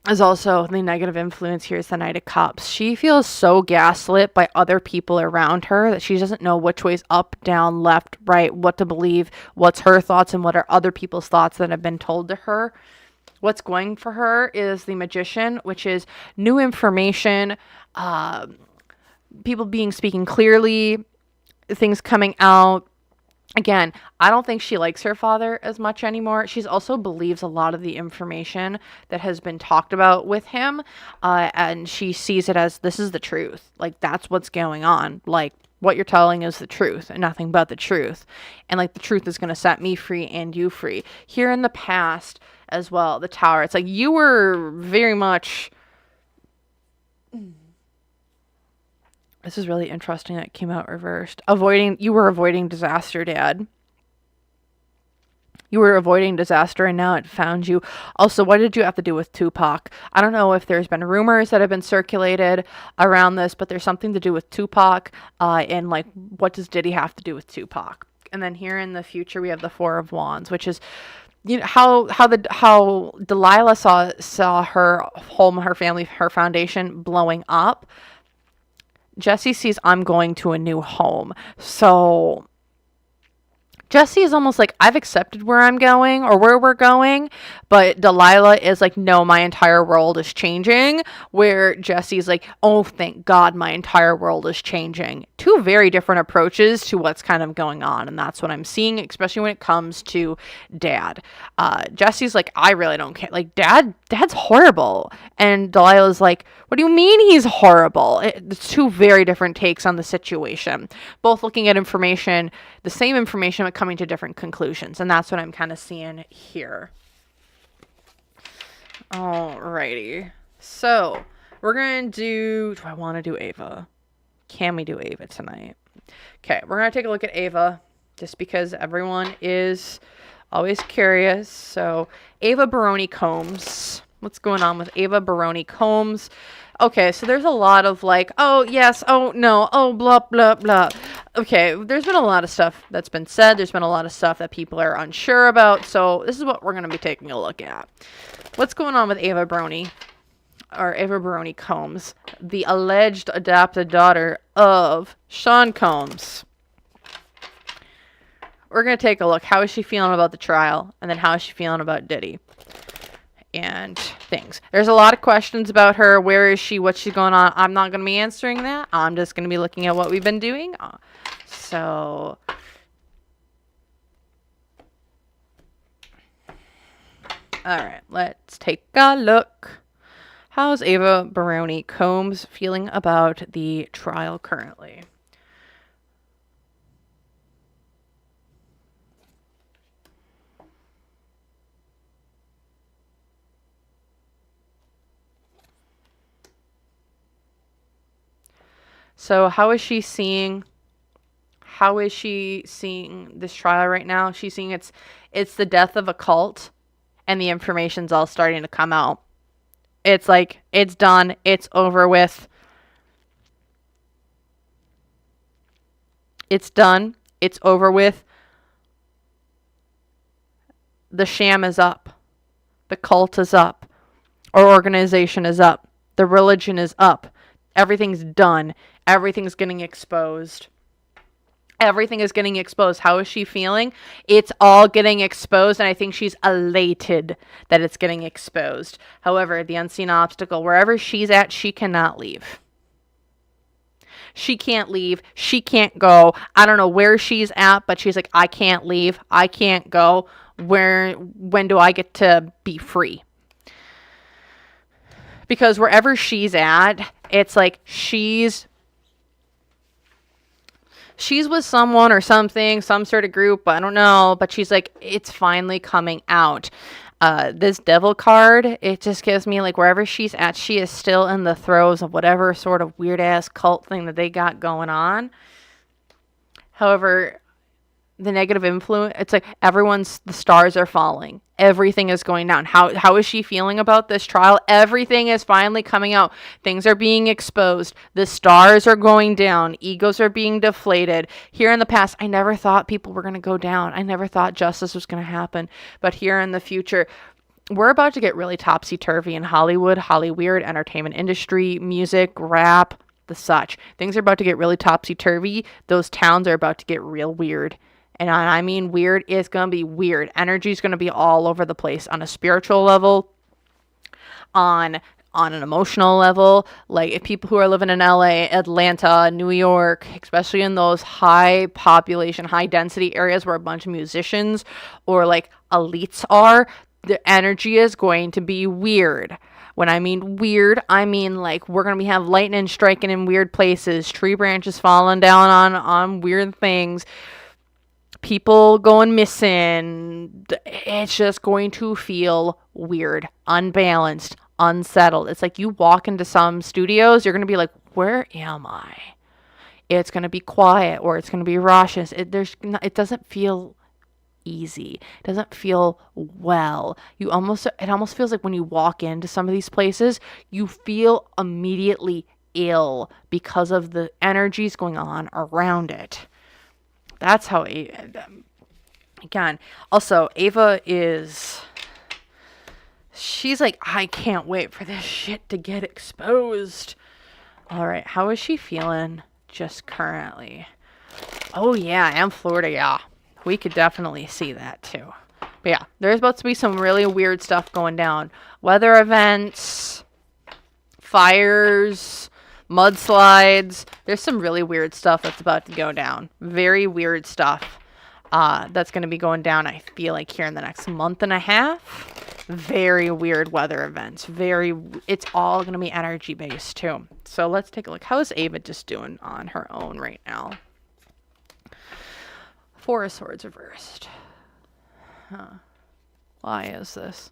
Is also the negative influence here is the Knight of Cups. She feels so gaslit by other people around her that she doesn't know which way's up, down, left, right, what to believe, what's her thoughts and what are other people's thoughts that have been told to her. what's going for her is the Magician, which is new information, people speaking clearly, things coming out. Again, I don't think she likes her father as much anymore. She's also believes a lot of the information that has been talked about with him, and she sees it as, this is the truth. Like, that's what's going on. Like, what you're telling is the truth and nothing but the truth. And, like, the truth is going to set me free and you free. Here in the past as well, the Tower, it's like, you were very much... This is really interesting that it came out reversed. You were avoiding disaster, Dad. You were avoiding disaster and now it found you. Also, what did you have to do with Tupac? I don't know if there's been rumors that have been circulated around this, but there's something to do with Tupac. And like, what does Diddy have to do with Tupac? And then here in the future, we have the Four of Wands, which is, you know, how Delilah saw her home, her family, her foundation blowing up. Jessie sees, I'm going to a new home. So Jessie is almost like, I've accepted where I'm going or where we're going, but Delilah is like, no, my entire world is changing, where Jessie's like, oh, thank God my entire world is changing. Two very different approaches to what's kind of going on, and that's what I'm seeing, especially when it comes to Dad. Jessie's like, I really don't care. Like, Dad's horrible. And Delilah's like, what do you mean he's horrible? It's two very different takes on the situation. Both looking at information, the same information, but coming to different conclusions. And that's what I'm kind of seeing here. Alrighty. So, we're going to do I want to do Ava? Can we do Ava tonight? Okay, we're going to take a look at Ava, just because everyone is always curious. So, Ava Baroni Combs. What's going on with Ava Baroni Combs? Okay, so there's a lot of like, oh, yes, oh, no, oh, blah, blah, blah. Okay, there's been a lot of stuff that's been said. There's been a lot of stuff that people are unsure about. So this is what we're going to be taking a look at. What's going on with Ava Baroni Combs, the alleged adopted daughter of Sean Combs? We're going to take a look. How is she feeling about the trial? And then how is she feeling about Diddy? And things. There's a lot of questions about her. Where is she? What's she going on? I'm not going to be answering that. I'm just going to be looking at what we've been doing. So, all right, let's take a look. How's Ava Baroni Combs feeling about the trial currently? So how is she seeing this trial right now? She's seeing it's the death of a cult and the information's all starting to come out. It's like, it's done, it's over with. It's done, it's over with. The sham is up. The cult is up. Our organization is up. The religion is up. Everything's done. Everything's getting exposed. Everything is getting exposed. How is she feeling? It's all getting exposed, and I think she's elated that it's getting exposed. However, the unseen obstacle, wherever she's at, she cannot leave. She can't leave. She can't go. I don't know where she's at, but she's like, I can't leave. I can't go. When do I get to be free? Because wherever she's at, it's like she's with someone or something, some sort of group, I don't know, but she's like, it's finally coming out. This devil card, it just gives me like wherever she's at, she is still in the throes of whatever sort of weird ass cult thing that they got going on. However, the negative influence, it's like the stars are falling. Everything is going down. How is she feeling about this trial? Everything is finally coming out. Things are being exposed. The stars are going down. Egos are being deflated. Here in the past, I never thought people were going to go down. I never thought justice was going to happen. But here in the future, we're about to get really topsy-turvy in Hollywood, Hollyweird, entertainment industry, music, rap, the such. Things are about to get really topsy-turvy. Those towns are about to get real weird. And I mean weird, it's going to be weird. Energy is going to be all over the place on a spiritual level, on an emotional level. Like if people who are living in LA, Atlanta, New York, especially in those high population, high density areas where a bunch of musicians or like elites are, the energy is going to be weird. When I mean weird, I mean like we're going to have lightning striking in weird places, tree branches falling down on weird things, people going missing. It's just going to feel weird, unbalanced, unsettled. It's like you walk into some studios, you're going to be like, where am I? It's going to be quiet or it's going to be raucous. It doesn't feel easy. It doesn't feel well. It almost feels like when you walk into some of these places, you feel immediately ill because of the energies going on around it. That's how, again, also, Ava she's like, I can't wait for this shit to get exposed. All right, how is she feeling just currently? Oh, yeah, and Florida, yeah. We could definitely see that, too. But yeah, there's about to be some really weird stuff going down. Weather events, fires, mudslides. There's some really weird stuff that's about to go down. Very weird stuff that's going to be going down, I feel like, here in the next month and a half. Very weird weather events. It's all going to be energy based, too. So let's take a look. How is Ava just doing on her own right now? Four of Swords reversed. Why is this?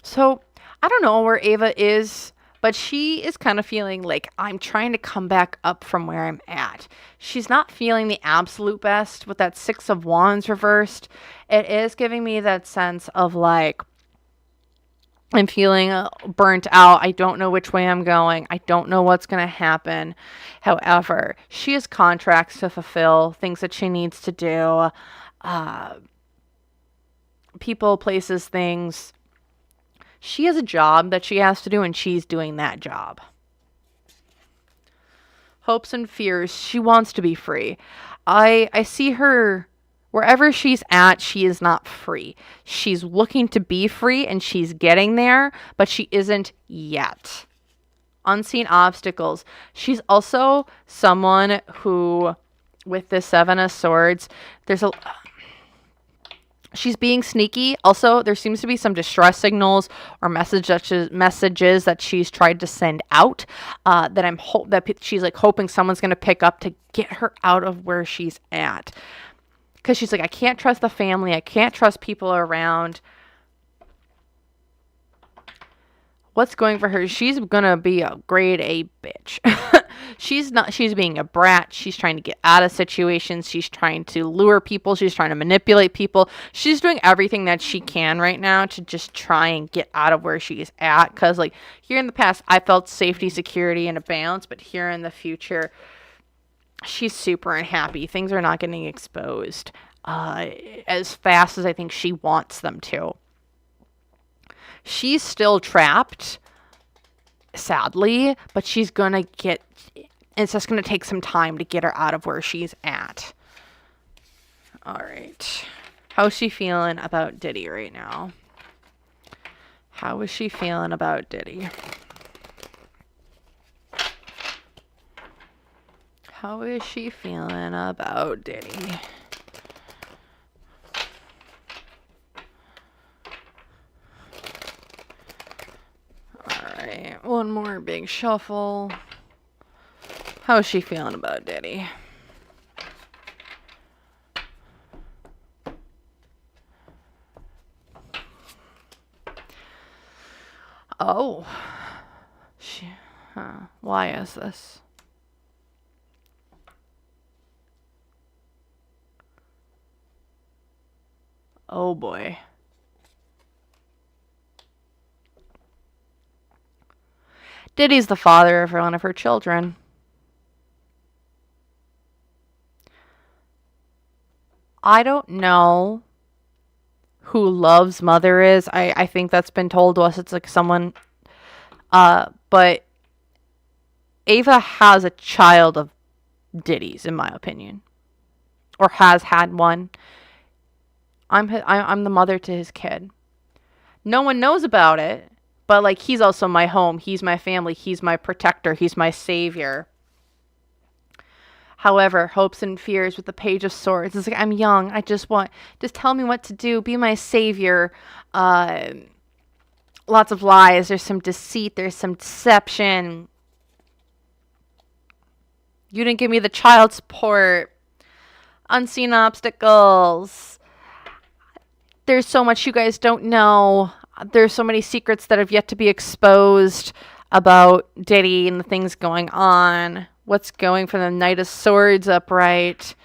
So, I don't know where Ava is, but she is kind of feeling like I'm trying to come back up from where I'm at. She's not feeling the absolute best with that Six of Wands reversed. It is giving me that sense of like, I'm feeling burnt out. I don't know which way I'm going. I don't know what's going to happen. However, she has contracts to fulfill, things that she needs to do, people, places, things. She has a job that she has to do, and she's doing that job. Hopes and fears. She wants to be free. I see her. Wherever she's at, she is not free. She's looking to be free and she's getting there, but she isn't yet. Unseen obstacles. She's also someone who, with the Seven of Swords, she's being sneaky. Also, there seems to be some distress signals or messages that she's tried to send out that she's like hoping someone's going to pick up to get her out of where she's at. Because she's like, I can't trust the family. I can't trust people around. What's going for her? She's going to be a grade A bitch. She's being a brat. She's trying to get out of situations. She's trying to lure people. She's trying to manipulate people. She's doing everything that she can right now to just try and get out of where she's at. Because like here in the past, I felt safety, security, and a balance. But here in the future, she's super unhappy. Things are not getting exposed as fast as I think she wants them to. She's still trapped, sadly, but it's just going to take some time to get her out of where she's at. All right. How's she feeling about Diddy right now? How is she feeling about Diddy? How is she feeling about Diddy? Alright, one more big shuffle. How is she feeling about Diddy? Oh. Why is this? Oh boy. Diddy's the father of one of her children. I don't know who Love's mother is. I think that's been told to us. It's like someone, but Ava has a child of Diddy's, in my opinion. or has had one. I'm the mother to his kid. No one knows about it, but like he's also my home. He's my family. He's my protector. He's my savior. However, hopes and fears with the Page of Swords. It's like, I'm young. Just tell me what to do. Be my savior. Lots of lies. There's some deceit. There's some deception. You didn't give me the child support. Unseen obstacles. There's so much you guys don't know. There's so many secrets that have yet to be exposed about Diddy and the things going on. What's going for the Knight of Swords upright.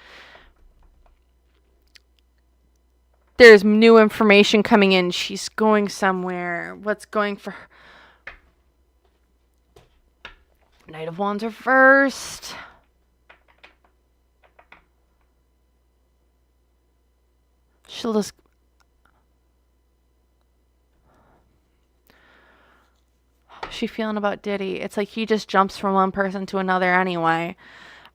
There's new information coming in. She's going somewhere. What's going for her? Knight of Wands reversed. She'll just... How's she feeling about Diddy? It's like he just jumps from one person to another anyway.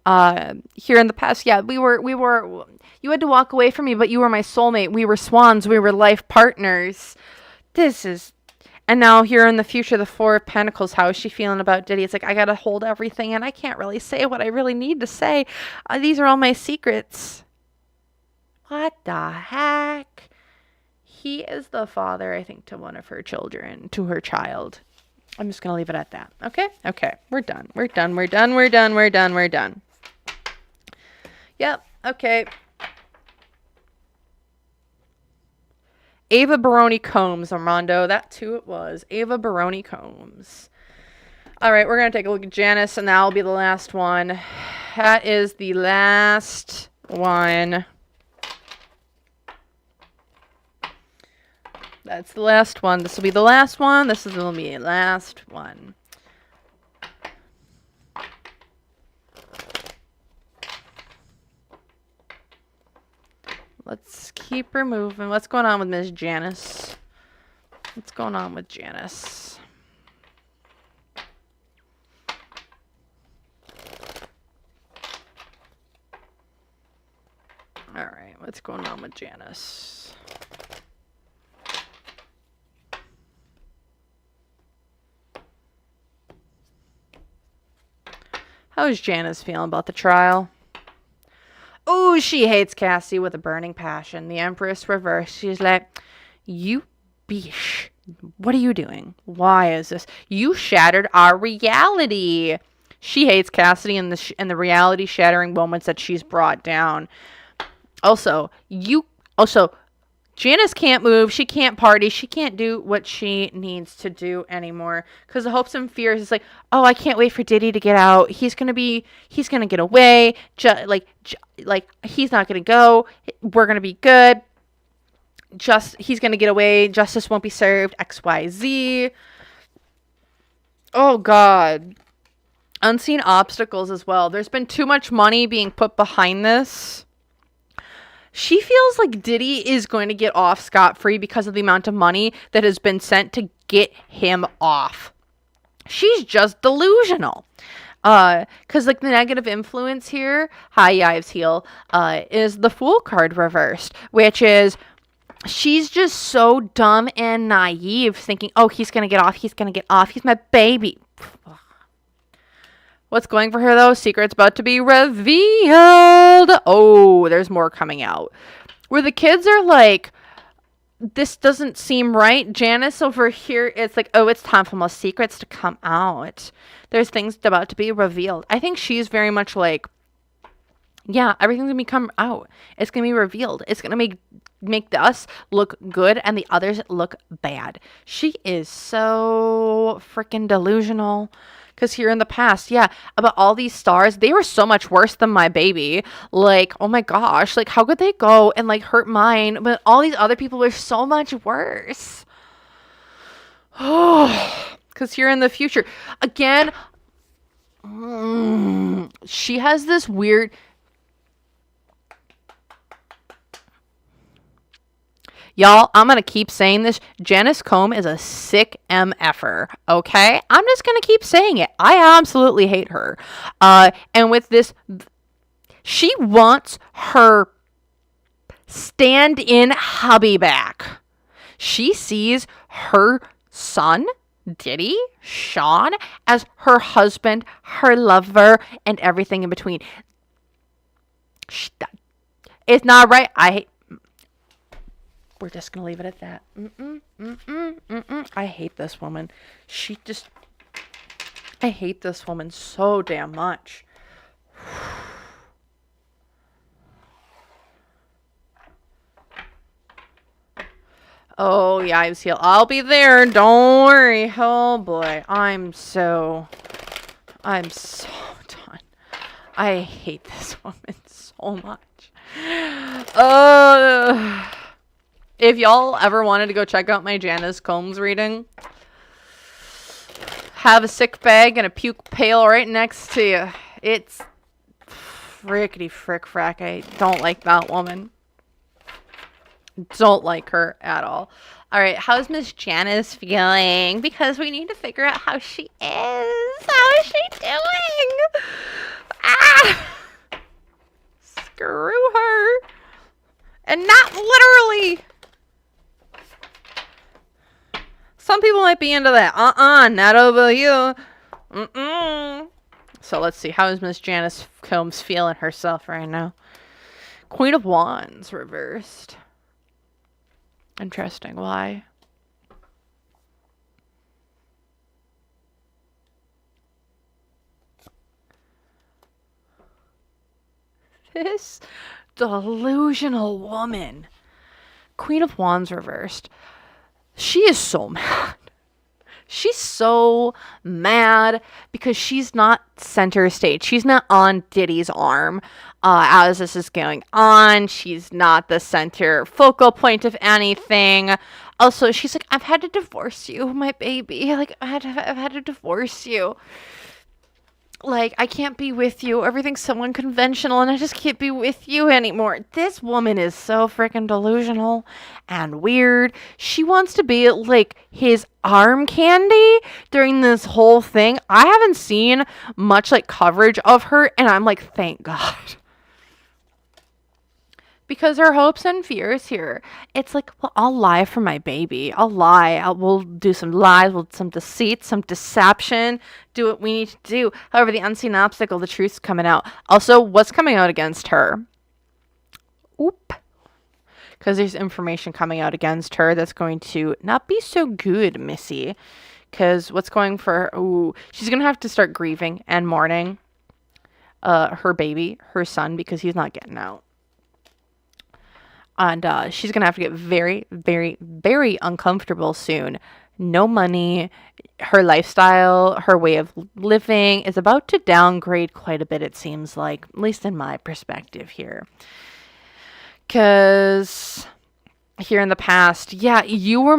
Here in the past, yeah, we were, you had to walk away from me, but you were my soulmate. We were swans. We were life partners. And now here in the future, the Four of Pentacles, how is she feeling about Diddy? It's like, I got to hold everything and I can't really say what I really need to say. These are all my secrets. What the heck? He is the father, I think, to one of her children, to her child. I'm just going to leave it at that. Okay? Okay. We're done. We're done. We're done. We're done. We're done. We're done. Yep. Okay. Ava Baroni Combs, Armando. That too it was. Ava Baroni Combs. All right. We're going to take a look at Janice, and that will be the last one. That is the last one. That's the last one. This will be the last one. This will be the last one. Let's keep her moving. What's going on with Miss Janice? What's going on with Janice? All right. What's going on with Janice? How's Janice feeling about the trial? Oh, she hates Cassie with a burning passion. The Empress reversed. She's like, you bish. What are you doing? Why is this? You shattered our reality. She hates Cassidy and the reality shattering moments that she's brought down. Also, Janice can't move. She can't party. She can't do what she needs to do anymore. Because the hopes and fears is like, oh, I can't wait for Diddy to get out. He's going to get away. He's not going to go. We're going to be good. He's going to get away. Justice won't be served. XYZ. Oh, God. Unseen obstacles as well. There's been too much money being put behind this. She feels like Diddy is going to get off scot-free because of the amount of money that has been sent to get him off. She's just delusional. Because like the negative influence here, High Ives Heel, is the Fool card reversed, which is she's just so dumb and naive, thinking, oh, he's going to get off, he's going to get off, he's my baby. What's going for her, though? Secret's about to be revealed. Oh, there's more coming out. Where the kids are like, this doesn't seem right. Janice over here, it's like, oh, it's time for more secrets to come out. There's things about to be revealed. I think she's very much like, yeah, everything's going to come out. It's going to be revealed. It's going to make us look good and the others look bad. She is so freaking delusional. Because here in the past, yeah, about all these stars, they were so much worse than my baby. Like, oh my gosh, like, how could they go and, like, hurt mine? But all these other people were so much worse. Oh, because here in the future, again, she has this weird... Y'all, I'm going to keep saying this. Janice Combs is a sick MFer, okay? I'm just going to keep saying it. I absolutely hate her. And with this, She wants her stand-in hubby back. She sees her son, Diddy, Sean, as her husband, her lover, and everything in between. It's not right. We're just going to leave it at that. I hate this woman. I hate this woman so damn much. Oh, yeah, I'll be there. Don't worry. Oh, boy. I'm so done. I hate this woman so much. If y'all ever wanted to go check out my Janice Combs reading, have a sick bag and a puke pail right next to you. It's frickety frick frack. I don't like that woman. Don't like her at all. All right, how's Miss Janice feeling? Because we need to figure out how she is. How is she doing? Ah! Screw her. And not literally. Some people might be into that. Not over you. So let's see. How is Miss Janice Combs feeling herself right now? Queen of Wands reversed. Interesting. Why? This delusional woman. Queen of Wands reversed. She is so mad. She's so mad because she's not center stage. She's not on Diddy's arm as this is going on. She's not the center focal point of anything. Also, she's like, I've had to divorce you, my baby. Like, I've had to divorce you. Like, I can't be with you. Everything's so unconventional, and I just can't be with you anymore. This woman is so freaking delusional and weird. She wants to be, like, his arm candy during this whole thing. I haven't seen much, like, coverage of her, and I'm like, thank God. Because her hopes and fears here. It's like, well, I'll lie for my baby. I'll lie. We'll do some lies, some deceit, some deception. Do what we need to do. However, the unseen obstacle, the truth's coming out. Also, what's coming out against her? Oop. Because there's information coming out against her that's going to not be so good, Missy. Because what's going for her? Ooh, she's going to have to start grieving and mourning her baby, her son, because he's not getting out. And she's going to have to get very, very, very uncomfortable soon. No money. Her lifestyle, her way of living is about to downgrade quite a bit, it seems like. At least in my perspective here. Because here in the past, yeah, you were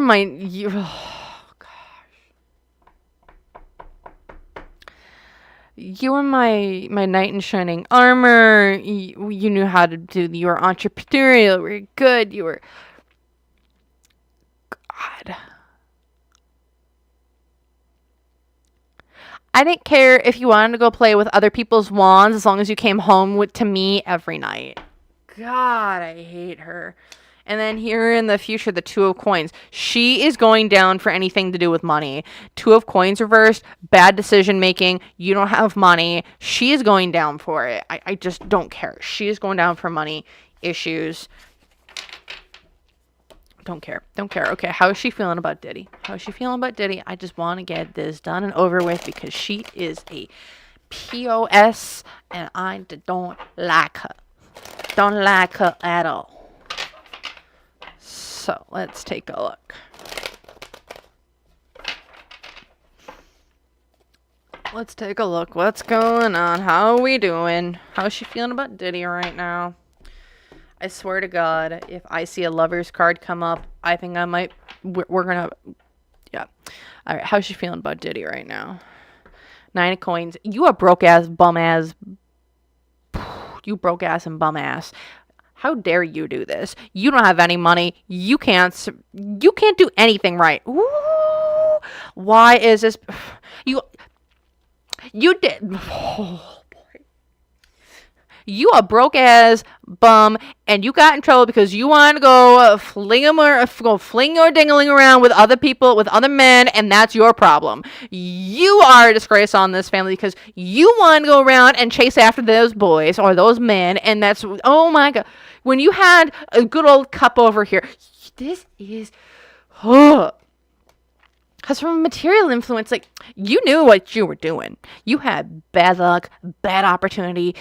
you were my knight in shining armor. You knew how to do. You were entrepreneurial. You were good. You were God. I didn't care if you wanted to go play with other people's wands as long as you came home to me every night. God, I hate her. And then here in the future, the Two of Coins. She is going down for anything to do with money. Two of Coins reversed. Bad decision making. You don't have money. She is going down for it. I just don't care. She is going down for money issues. Don't care. Okay, how is she feeling about Diddy? I just want to get this done and over with because she is a POS and I don't like her. Don't like her at all. So, let's take a look. What's going on? How are we doing? How's she feeling about Diddy right now? I swear to God, if I see a lover's card come up, I think I might... We're gonna... Yeah. Alright, how's she feeling about Diddy right now? 9 of Coins. You a broke-ass, bum-ass... You broke-ass and bum-ass. How dare you do this? You don't have any money. You can't do anything right. Ooh, why is this? You did. Oh boy. You a broke ass bum, and you got in trouble because you wanted to go fling your dingling around with other people, with other men, and that's your problem. You are a disgrace on this family because you want to go around and chase after those boys or those men, and that's, oh my God. When you had a good old cup over here, this is, because from a material influence, like, you knew what you were doing. You had bad luck, bad opportunity,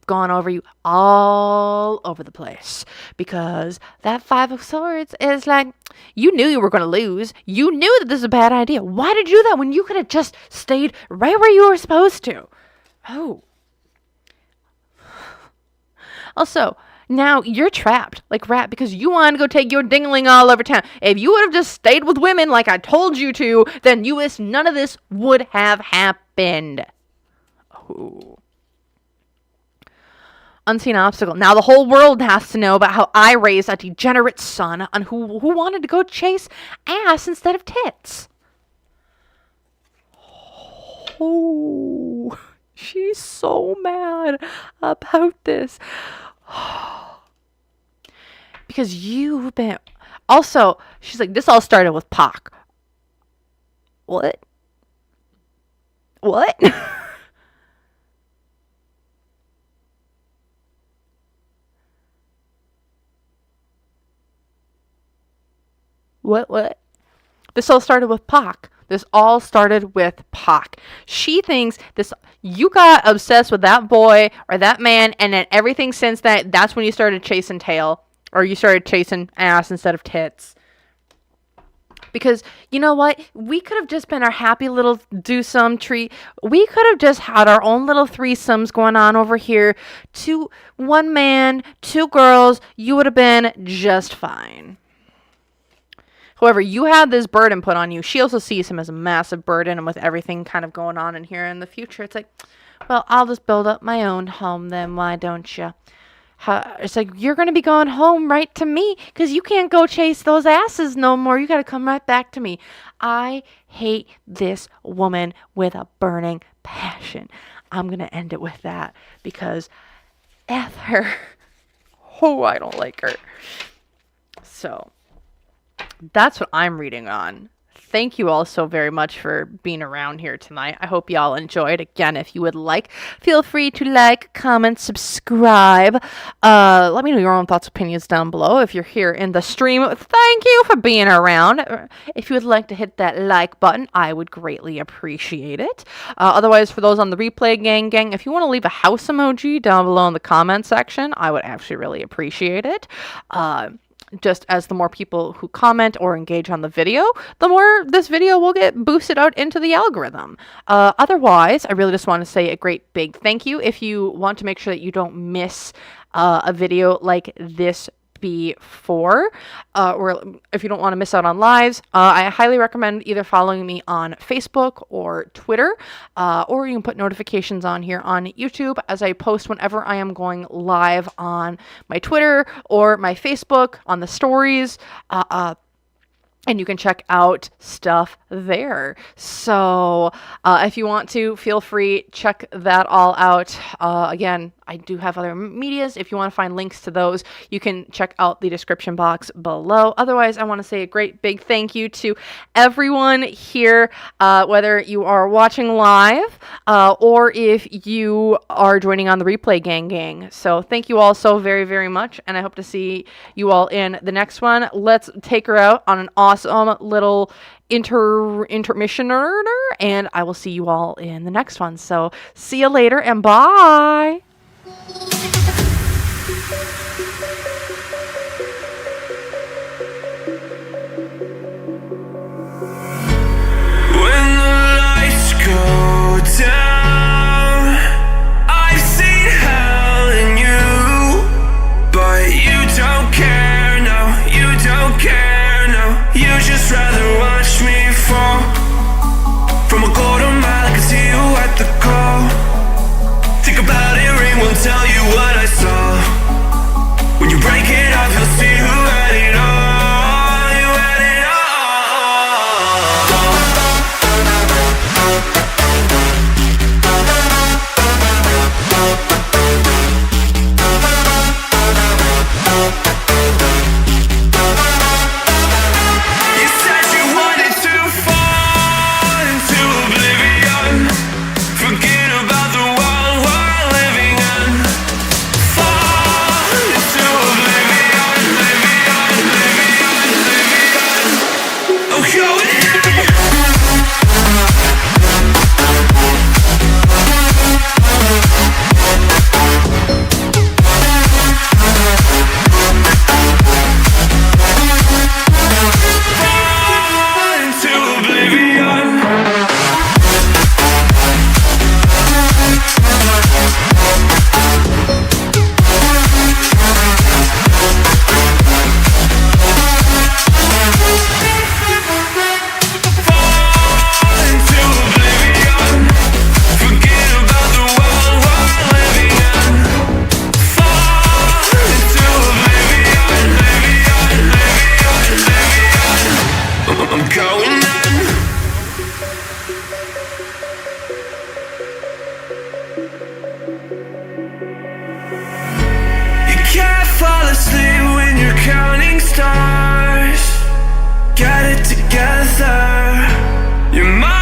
gone over you all over the place. Because that Five of Swords is like, you knew you were going to lose. You knew that this is a bad idea. Why did you do that when you could have just stayed right where you were supposed to? Oh. Also, now you're trapped like rat because you want to go take your dingling all over town. If you would have just stayed with women like I told you to, then none of this would have happened. Oh. Unseen obstacle. Now the whole world has to know about how I raised a degenerate son on who wanted to go chase ass instead of tits. Oh, she's so mad about this. Because you've been... Also, she's like, this all started with Pac. What? What? What? This all started with Pac. This all started with Pac. She thinks this, you got obsessed with that boy or that man, and then everything since that, that's when you started chasing tail, or you started chasing ass instead of tits. Because, you know what? We could have just been our happy little do-some treat. We could have just had our own little threesomes going on over here. One man, 2 girls. You would have been just fine. However, you had this burden put on you. She also sees him as a massive burden, and with everything kind of going on in here in the future, it's like, well, I'll just build up my own home then, why don't you? It's like, you're going to be going home right to me because you can't go chase those asses no more. You got to come right back to me. I hate this woman with a burning passion. I'm going to end it with that because F her. Oh, I don't like her. So that's what I'm reading on. Thank you all so very much for being around here tonight. I hope y'all enjoyed. Again, if you would like, feel free to like, comment, subscribe. Let me know your own thoughts, opinions down below. If you're here in the stream, thank you for being around. If you would like to hit that like button, I would greatly appreciate it. Otherwise, for those on the replay gang, if you want to leave a house emoji down below in the comment section, I would actually really appreciate it. Just as the more people who comment or engage on the video, the more this video will get boosted out into the algorithm. Otherwise, I really just want to say a great big thank you. If you want to make sure that you don't miss a video like this before, or if you don't want to miss out on lives, I highly recommend either following me on Facebook or Twitter, or you can put notifications on here on YouTube as I post whenever I am going live on my Twitter or my Facebook on the stories. And you can check out stuff there. So if you want to, feel free, check that all out. Again, I do have other medias. If you want to find links to those, you can check out the description box below. Otherwise, I want to say a great big thank you to everyone here, whether you are watching live or if you are joining on the replay gang. So thank you all so very, very much. And I hope to see you all in the next one. Let's take her out on an awesome little intermissioner, and I will see you all in the next one. So see you later and bye. When the lights go down, I've seen hell in you, but you don't care, no, you don't care, no. You just rather watch me fall from a quarter mile. I can see you at the call. Think about it, ring won't tell you what counting stars. Get it together. You're my